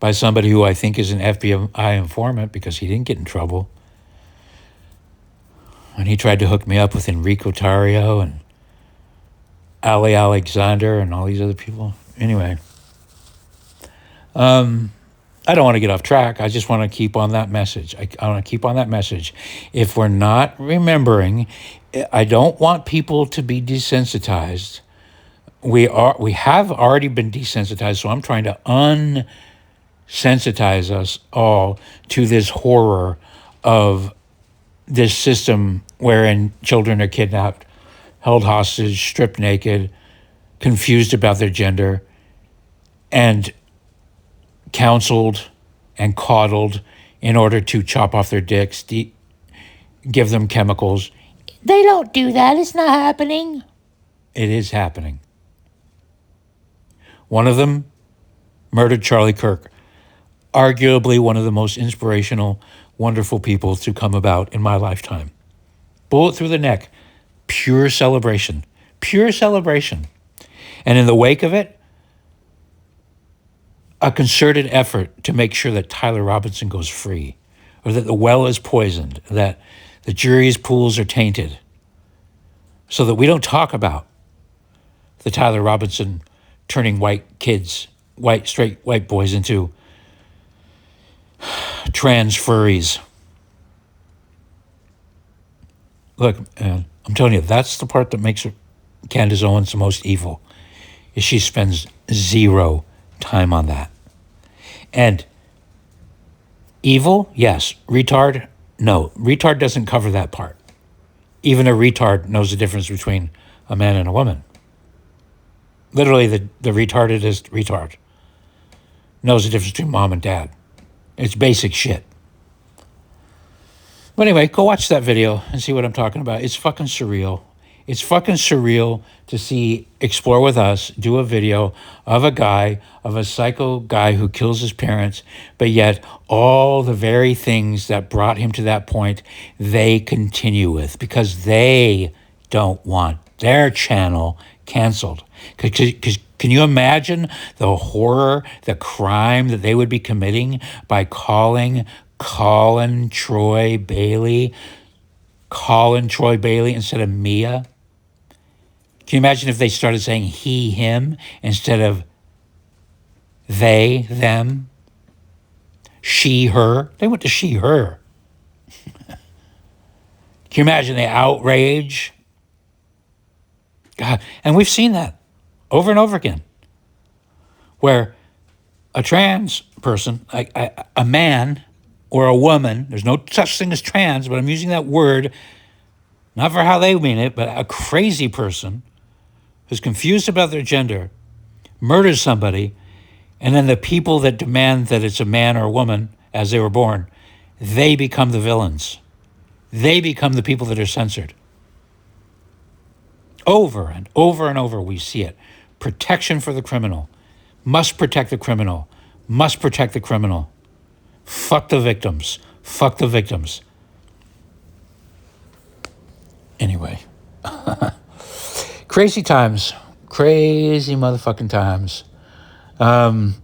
by somebody who I think is an FBI informant because he didn't get in trouble. And he tried to hook me up with Enrico Tario and Ali Alexander and all these other people. Anyway, I don't want to get off track. I just want to keep on that message. I want to keep on that message. If we're not remembering, I don't want people to be desensitized. We have already been desensitized, so I'm trying to unsensitize us all to this horror of this system wherein children are kidnapped, held hostage, stripped naked, confused about their gender, and counseled and coddled in order to chop off their dicks, give them chemicals.
They don't do that. It's not happening.
It is happening. One of them murdered Charlie Kirk, arguably one of the most inspirational, wonderful people to come about in my lifetime. Bullet through the neck. Pure celebration. Pure celebration. And in the wake of it, a concerted effort to make sure that Tyler Robinson goes free, or that the well is poisoned, that the jury's pools are tainted, so that we don't talk about the Tyler Robinson turning white kids, straight white boys into trans furries. Look, I'm telling you, that's the part that makes Candace Owens the most evil, is she spends zero time on that. And evil, yes. Retard, no. Retard doesn't cover that part. Even a retard knows the difference between a man and a woman. Literally, the retardedest retard knows the difference between mom and dad. It's basic shit. But anyway, go watch that video and see what I'm talking about. It's fucking surreal. It's fucking surreal to see Explore With Us do a video of a psycho guy who kills his parents, but yet all the very things that brought him to that point, they continue with because they don't want their channel canceled. Because can you imagine the horror, the crime that they would be committing by calling Colin Troy Bailey instead of Mia? Can you imagine if they started saying he, him, instead of they, them, she, her? They went to she, her. Can you imagine the outrage? God, and we've seen that over and over again, where a trans person, a man or a woman, there's no such thing as trans, but I'm using that word, not for how they mean it, but a crazy person who's confused about their gender, murders somebody, and then the people that demand that it's a man or a woman as they were born, they become the villains. They become the people that are censored. Over and over and over, we see it. Protection for the criminal. Must protect the criminal. Must protect the criminal. Fuck the victims. Fuck the victims. Anyway. Crazy times. Crazy motherfucking times. I'm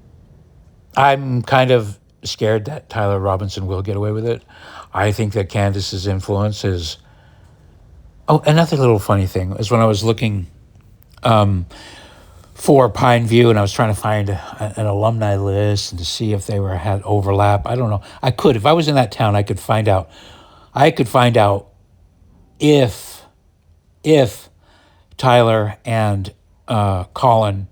kind of scared that Tyler Robinson will get away with it. I think that Candace's influence is... Oh, another little funny thing is when I was looking for Pine View and I was trying to find an alumni list and to see if they had overlap. I don't know. I could. If I was in that town, I could find out. I could find out if Tyler and Colin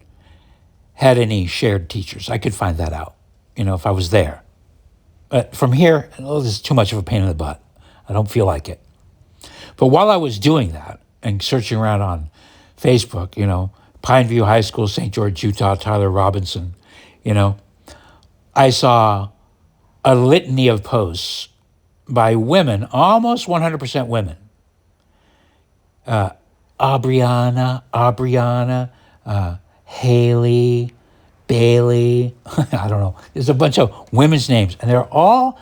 had any shared teachers. I could find that out, if I was there. But from here, this is too much of a pain in the butt. I don't feel like it. But while I was doing that and searching around on Facebook, Pineview High School, St. George, Utah, Tyler Robinson, I saw a litany of posts by women, almost 100% women. Aubriana, Haley, Bailey, I don't know. There's a bunch of women's names, and they're all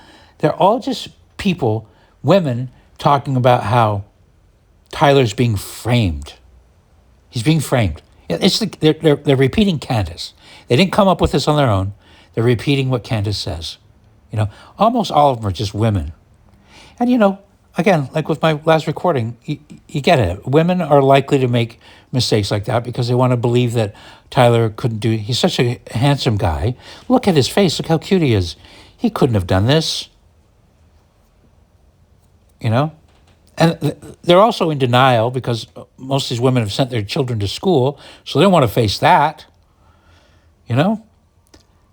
just people, women, talking about how Tyler's being framed. He's being framed. They're repeating Candace. They didn't come up with this on their own. They're repeating what Candace says. Almost all of them are just women. And again, like with my last recording, you get it. Women are likely to make mistakes like that because they want to believe that Tyler couldn't do it. He's such a handsome guy. Look at his face. Look how cute he is. He couldn't have done this. And they're also in denial because most of these women have sent their children to school, so they don't want to face that.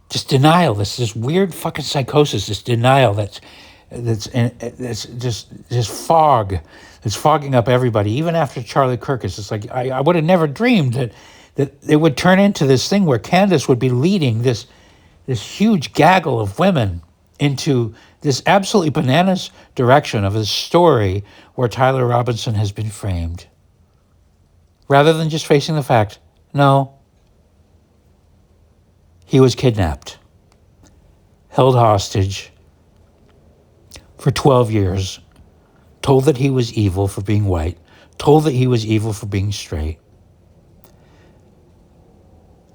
Just denial. This weird fucking psychosis. This denial that's just fog. It's fogging up everybody. Even after Charlie Kirkus, it's like I would have never dreamed that it would turn into this thing where Candace would be leading this huge gaggle of women into this absolutely bananas direction of a story where Tyler Robinson has been framed. Rather than just facing the fact, no, he was kidnapped, held hostage for 12 years, told that he was evil for being white, told that he was evil for being straight,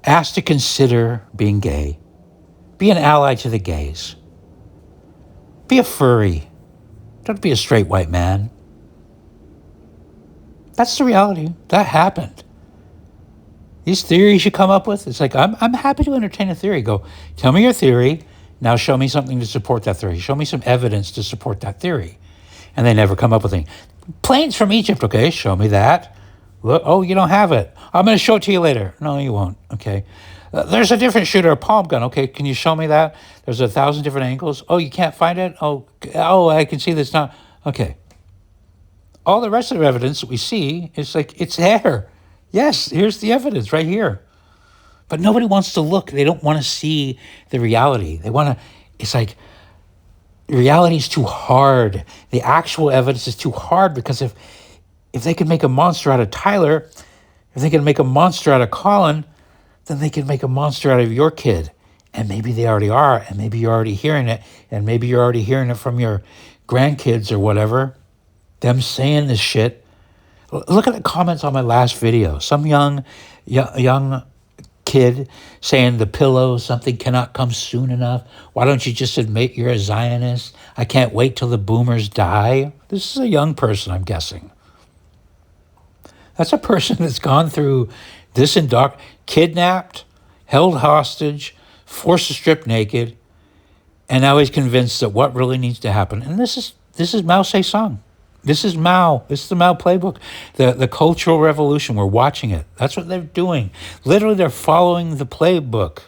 asked to consider being gay, be an ally to the gays. Be a furry. Don't be a straight white man. That's the reality. That happened. These theories you come up with, it's like, I'm happy to entertain a theory. Go, tell me your theory. Now show me something to support that theory. Show me some evidence to support that theory. And they never come up with anything. Planes from Egypt, okay, show me that. Look, oh, you don't have it. I'm going to show it to you later. No, you won't, okay. There's a different shooter, a palm gun. Okay, can you show me that? There's 1,000 different angles. Oh, you can't find it? Oh, I can see this now. Okay. all the rest of the evidence that we see is like, it's there. Yes, here's the evidence right here. But nobody wants to look. They don't want to see the reality. They want to, it's like, reality is too hard. The actual evidence is too hard because if they can make a monster out of Tyler, if they can make a monster out of Colin, then they can make a monster out of your kid. And maybe they already are, and maybe you're already hearing it, and maybe you're already hearing it from your grandkids or whatever, them saying this shit. Look at the comments on my last video. Some young kid saying the pillow, something cannot come soon enough. Why don't you just admit you're a Zionist? I can't wait till the boomers die. This is a young person, I'm guessing. That's a person that's gone through this kidnapped, held hostage, forced to strip naked, and now he's convinced that what really needs to happen. And this is Mao Zedong. This is Mao. This is the Mao playbook. The Cultural Revolution. We're watching it. That's what they're doing. Literally, they're following the playbook.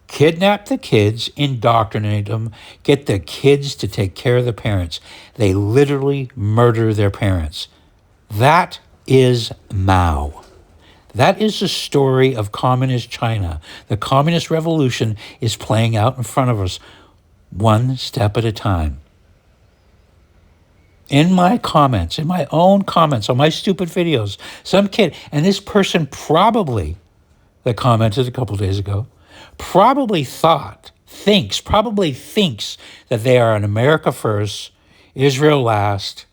Kidnap the kids, indoctrinate them, get the kids to take care of the parents. They literally murder their parents. That is Mao. That is the story of communist China. The communist revolution is playing out in front of us, one step at a time. In my comments, in my own comments on my stupid videos, some kid, and this person probably, that commented a couple days ago, probably thinks that they are an America first, Israel last,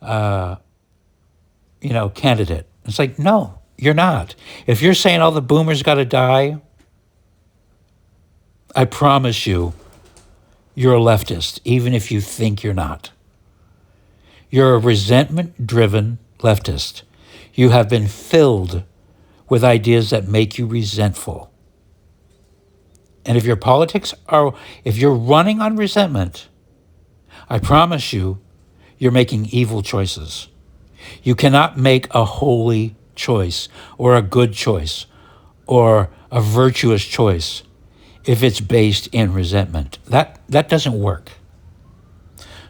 candidate. It's like, no, you're not. If you're saying all the boomers got to die, I promise you, you're a leftist, even if you think you're not. You're a resentment-driven leftist. You have been filled with ideas that make you resentful. And if your politics if you're running on resentment, I promise you, you're making evil choices. You cannot make a holy choice or a good choice or a virtuous choice if it's based in resentment. That doesn't work.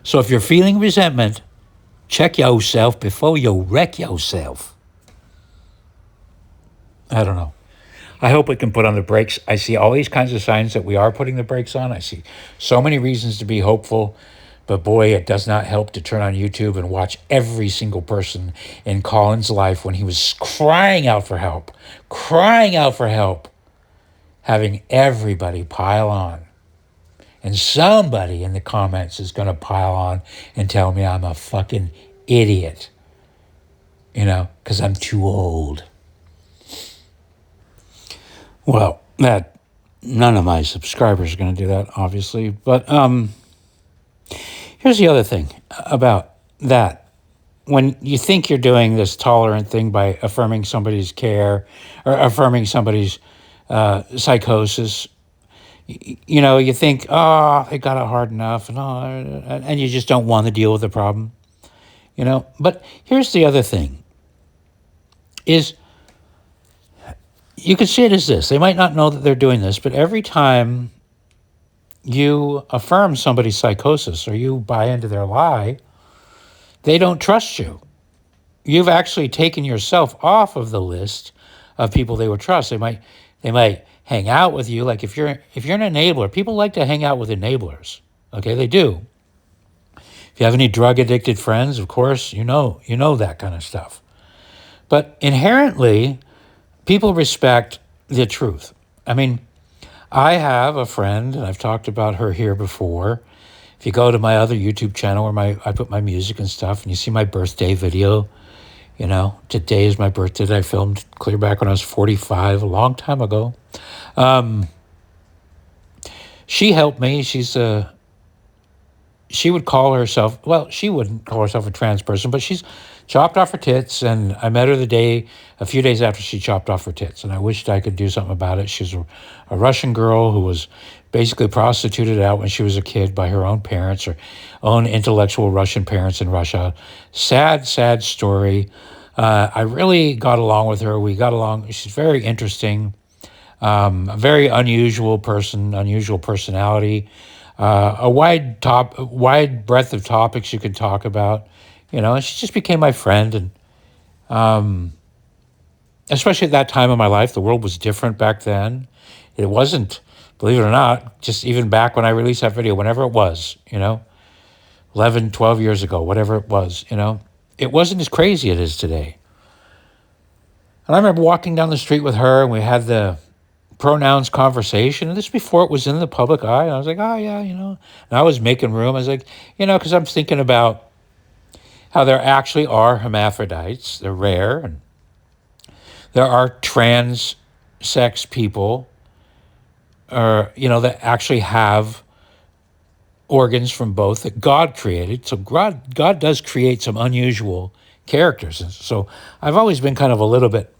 So if you're feeling resentment, check yourself before you wreck yourself. I don't know. I hope we can put on the brakes. I see all these kinds of signs that we are putting the brakes on. I see so many reasons to be hopeful. But boy, it does not help to turn on YouTube and watch every single person in Colin's life when he was crying out for help, having everybody pile on. And somebody in the comments is going to pile on and tell me I'm a fucking idiot, because I'm too old. Well, none of my subscribers are going to do that, obviously. But here's the other thing about that. When you think you're doing this tolerant thing by affirming somebody's care or affirming somebody's psychosis, you think, oh, they got it hard enough, and you just don't want to deal with the problem, But here's the other thing, is you can see it as this. They might not know that they're doing this, but every time you affirm somebody's psychosis or you buy into their lie, they don't trust you. You've actually taken yourself off of the list of people they would trust. They might hang out with you. Like if you're an enabler, people like to hang out with enablers. Okay, they do. If you have any drug addicted friends, of course, you know that kind of stuff. But inherently, people respect the truth. I mean, I have a friend, and I've talked about her here before. If you go to my other YouTube channel where I put my music and stuff, and you see my birthday video, today is my birthday that I filmed clear back when I was 45, a long time ago. She helped me. She would call herself, well, she wouldn't call herself a trans person, but she's chopped off her tits, and I met her a few days after she chopped off her tits, and I wished I could do something about it. She's a Russian girl who was basically prostituted out when she was a kid by her own parents, her own intellectual Russian parents in Russia. Sad, sad story. I really got along with her. We got along. She's very interesting, a very unusual person, unusual personality. A wide breadth of topics you could talk about. and she just became my friend. And especially at that time of my life, the world was different back then. It wasn't, believe it or not, just even back when I released that video, whenever it was, 11, 12 years ago, whatever it was, it wasn't as crazy as it is today. And I remember walking down the street with her, and we had the pronouns conversation, and this before it was in the public eye. And I was like, oh, yeah, And I was making room. I was like, because I'm thinking about how there actually are hermaphrodites. They're rare, and there are trans sex people, that actually have organs from both that God created. So God does create some unusual characters. And so I've always been kind of a little bit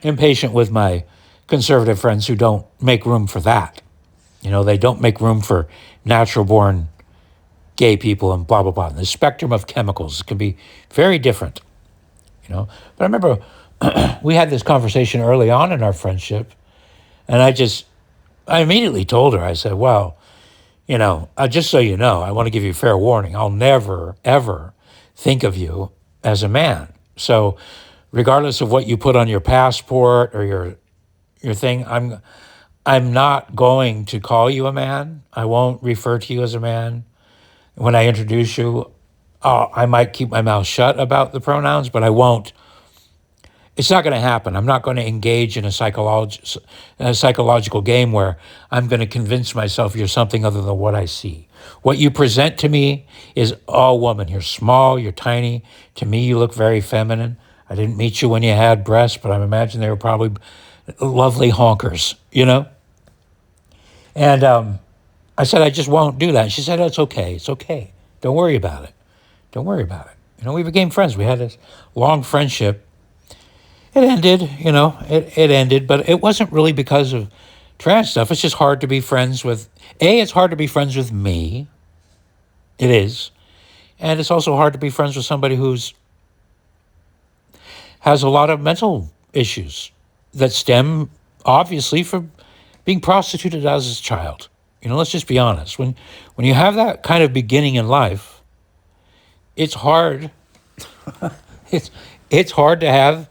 impatient with my conservative friends who don't make room for that. They don't make room for natural born gay people and blah, blah, blah. And the spectrum of chemicals can be very different, But I remember we had this conversation early on in our friendship, and I immediately told her, I said, well, just so you know, I want to give you a fair warning. I'll never, ever think of you as a man. So regardless of what you put on your passport or your thing, I'm not going to call you a man. I won't refer to you as a man. When I introduce you, I might keep my mouth shut about the pronouns, but I won't. It's not going to happen. I'm not going to engage in a psychological game where I'm going to convince myself you're something other than what I see. What you present to me is all woman. You're small, you're tiny. To me, you look very feminine. I didn't meet you when you had breasts, but I imagine they were probably lovely honkers, And I said, I just won't do that. And she said, oh, it's okay. It's okay. Don't worry about it. Don't worry about it. We became friends. We had this long friendship. It ended, it ended, but it wasn't really because of trans stuff. It's just hard to be friends with, it's hard to be friends with me. It is. And it's also hard to be friends with somebody has a lot of mental issues that stem, obviously, from being prostituted as a child. Let's just be honest. When you have that kind of beginning in life, it's hard. it's hard to have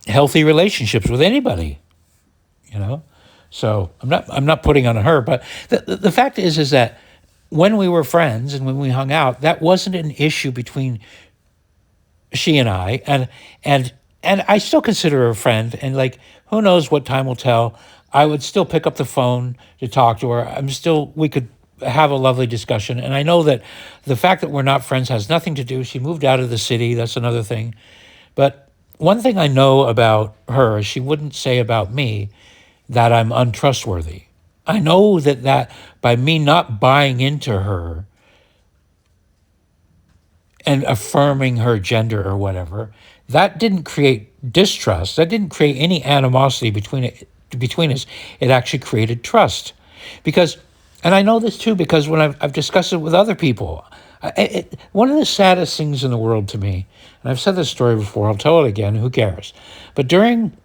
healthy relationships with anybody, So I'm not putting on her, but the fact is that when we were friends and when we hung out, that wasn't an issue between she and I, and I still consider her a friend. And who knows what time will tell. I would still pick up the phone to talk to her. We could have a lovely discussion. And I know that the fact that we're not friends has nothing to do. She moved out of the city. That's another thing. But one thing I know about her is she wouldn't say about me that I'm untrustworthy. I know that by me not buying into her and affirming her gender or whatever, that didn't create distrust. That didn't create any animosity between us. It actually created trust. And I know this too, because when I've discussed it with other people, one of the saddest things in the world to me, and I've said this story before, I'll tell it again, who cares? But during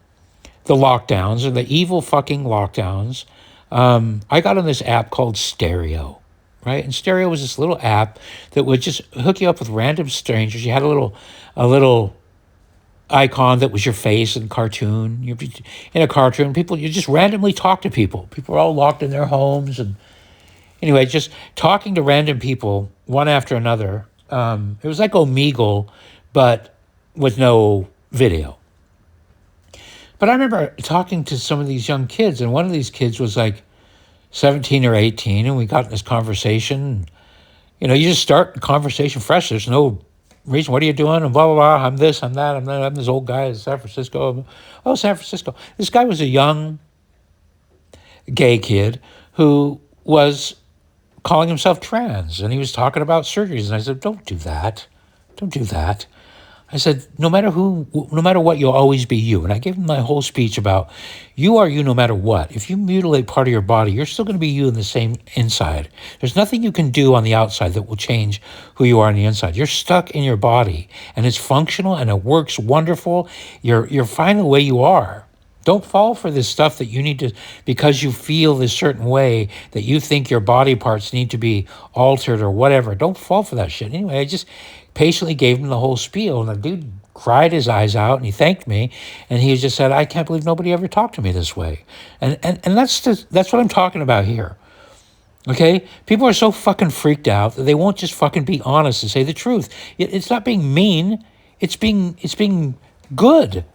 the lockdowns, or the evil fucking lockdowns, I got on this app called Stereo, right? And Stereo was this little app that would just hook you up with random strangers. You had a little icon that was your face in cartoon. You'd be in a cartoon, you just randomly talk to people. People are all locked in their homes, and anyway, just talking to random people, one after another. It was like Omegle, but with no video. But I remember talking to some of these young kids, and one of these kids was 17 or 18, and we got in this conversation. You just start the conversation fresh. There's no reason, what are you doing? And blah, blah, blah. I'm this, I'm that, I'm this old guy in San Francisco. Oh, San Francisco. This guy was a young gay kid who was calling himself trans, and he was talking about surgeries. And I said, don't do that. Don't do that. I said, no matter what, you'll always be you. And I gave him my whole speech about you are you no matter what. If you mutilate part of your body, you're still going to be you in the same inside. There's nothing you can do on the outside that will change who you are on the inside. You're stuck in your body, and it's functional, and it works wonderful. You're fine the way you are. Don't fall for this stuff that you need to, because you feel this certain way, that you think your body parts need to be altered or whatever. Don't fall for that shit. Anyway, I just patiently gave him the whole spiel, and the dude cried his eyes out, and he thanked me, and he just said, I can't believe nobody ever talked to me this way. And that's what I'm talking about here. Okay? People are so fucking freaked out that they won't just fucking be honest and say the truth. It's not being mean. It's being good.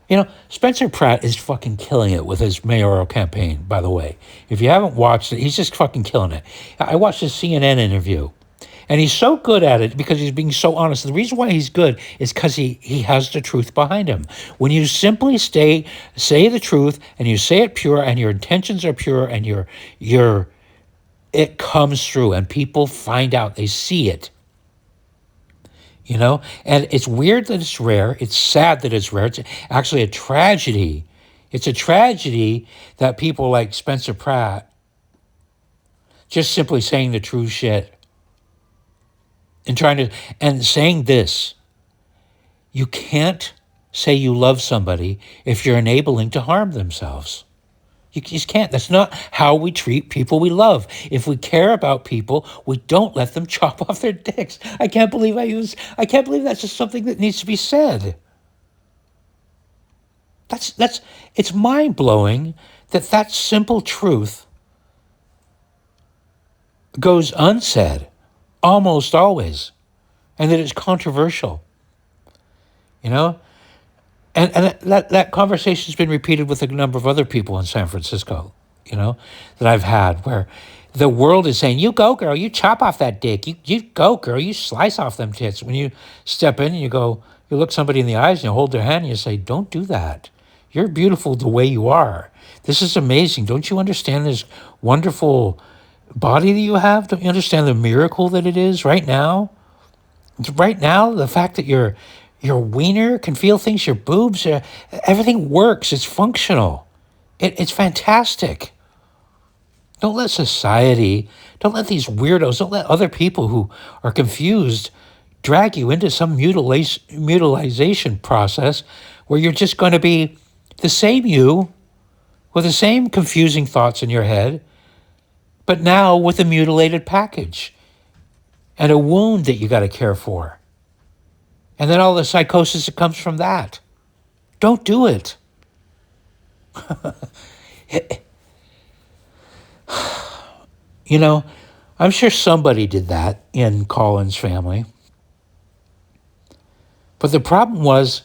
You know, Spencer Pratt is fucking killing it with his mayoral campaign, by the way. If you haven't watched it, he's just fucking killing it. I watched his CNN interview, and he's so good at it because he's being so honest. The reason why he's good is because he has the truth behind him. When you simply say the truth, and you say it pure, and your intentions are pure, and it comes through, and people find out, they see it. You know, and it's weird that it's rare. It's sad that it's rare. It's actually a tragedy. It's a tragedy that people like Spencer Pratt just simply saying the true shit and saying this. You can't say you love somebody if you're enabling to harm themselves. You just can't. That's not how we treat people we love. If we care about people, we don't let them chop off their dicks. I can't believe that's just something that needs to be said. It's mind-blowing that simple truth goes unsaid almost always, and that it's controversial. You know? And that conversation's been repeated with a number of other people in San Francisco, you know, that I've had, where the world is saying, you go, girl, you chop off that dick. You go, girl, you slice off them tits. When you step in and you look somebody in the eyes and you hold their hand and you say, don't do that. You're beautiful the way you are. This is amazing. Don't you understand this wonderful body that you have? Don't you understand the miracle that it is right now? Right now, the fact that your wiener can feel things, your boobs, everything works. It's functional. It's fantastic. Don't let society, don't let these weirdos, don't let other people who are confused drag you into some mutilization process where you're just going to be the same you with the same confusing thoughts in your head, but now with a mutilated package and a wound that you got to care for. And then all the psychosis that comes from that. Don't do it. You know, I'm sure somebody did that in Colin's family. But the problem was,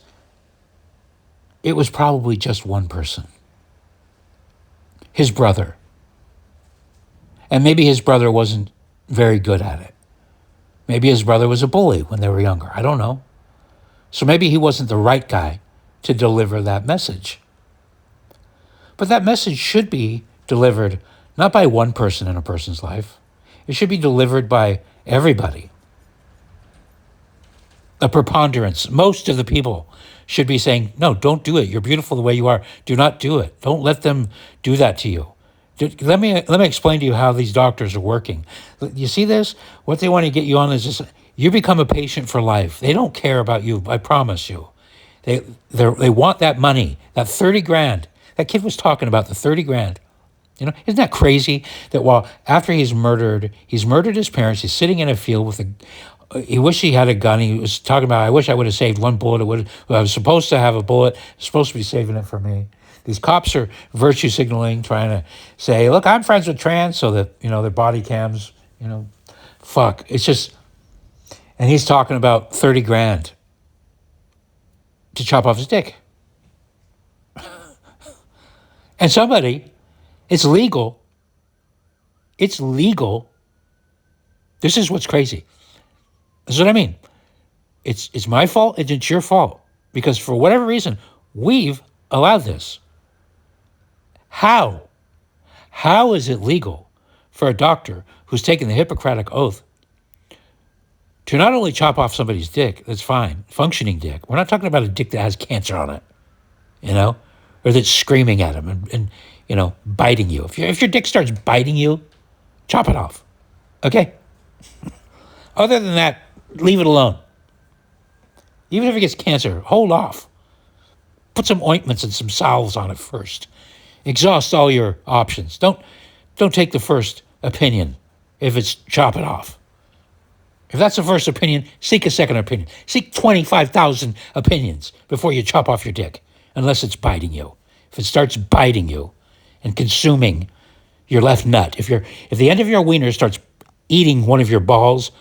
it was probably just one person. His brother. And maybe his brother wasn't very good at it. Maybe his brother was a bully when they were younger. I don't know. So maybe he wasn't the right guy to deliver that message. But that message should be delivered not by one person in a person's life. It should be delivered by everybody. A preponderance. Most of the people should be saying, no, don't do it. You're beautiful the way you are. Do not do it. Don't let them do that to you. Let me explain to you how these doctors are working. You see this? What they want to get you on is just, you become a patient for life. They don't care about you, I promise you. They want that money, that 30 grand. That kid was talking about the 30 grand. You know, isn't that crazy that after he's murdered his parents, he's sitting in a field with he wished he had a gun. He was talking about, I wish I would have saved one bullet. I was supposed to have a bullet. I was supposed to be saving it for me. These cops are virtue signaling, trying to say, look, I'm friends with trans, so that, you know, their body cams, you know, fuck. It's just, and he's talking about 30 grand to chop off his dick. And somebody, it's legal. It's legal. This is what's crazy. This is what I mean. It's my fault, and it's your fault. Because for whatever reason, we've allowed this. How? How is it legal for a doctor who's taken the Hippocratic Oath to not only chop off somebody's dick, that's fine, functioning dick. We're not talking about a dick that has cancer on it, you know, or that's screaming at him and you know, biting you. If your dick starts biting you, chop it off, okay? Other than that, leave it alone. Even if it gets cancer, hold off. Put some ointments and some salves on it first. Exhaust all your options. Don't take the first opinion if it's chop it off. If that's the first opinion, seek a second opinion. Seek 25,000 opinions before you chop off your dick, unless it's biting you. If it starts biting you and consuming your left nut, if the end of your wiener starts eating one of your balls,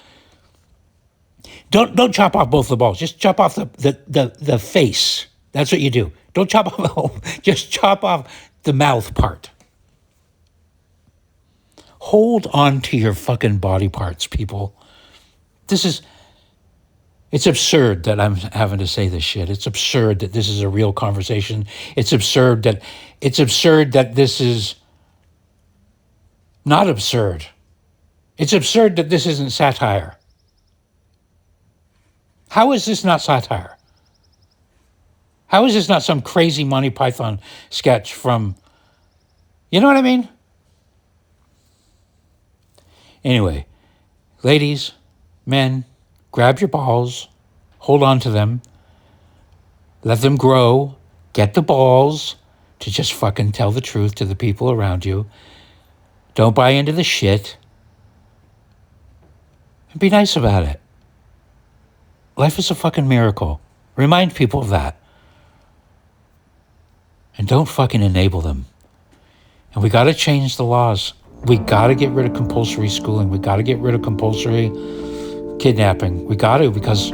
don't chop off both the balls. Just chop off the face. That's what you do. Don't chop off, just chop off the mouth part. Hold on to your fucking body parts, people. It's absurd that I'm having to say this shit. It's absurd that this is a real conversation. It's absurd that this is not absurd. It's absurd that this isn't satire. How is this not satire? How is this not some crazy Monty Python sketch from, you know what I mean? Anyway, ladies, men, grab your balls, hold on to them, let them grow, get the balls to just fucking tell the truth to the people around you. Don't buy into the shit. And be nice about it. Life is a fucking miracle. Remind people of that. And don't fucking enable them. And we got to change the laws. We got to get rid of compulsory schooling. We got to get rid of compulsory kidnapping. We got to, because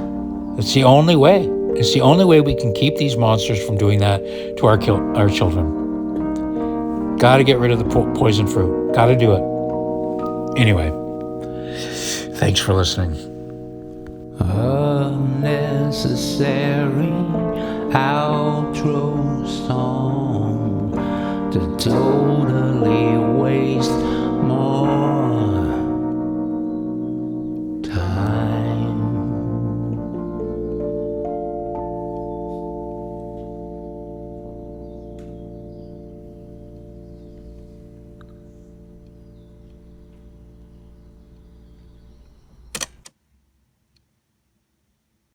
it's the only way. It's the only way we can keep these monsters from doing that to our children. Got to get rid of the poison fruit. Got to do it. Anyway, thanks for listening. Unnecessary outro song to totally waste more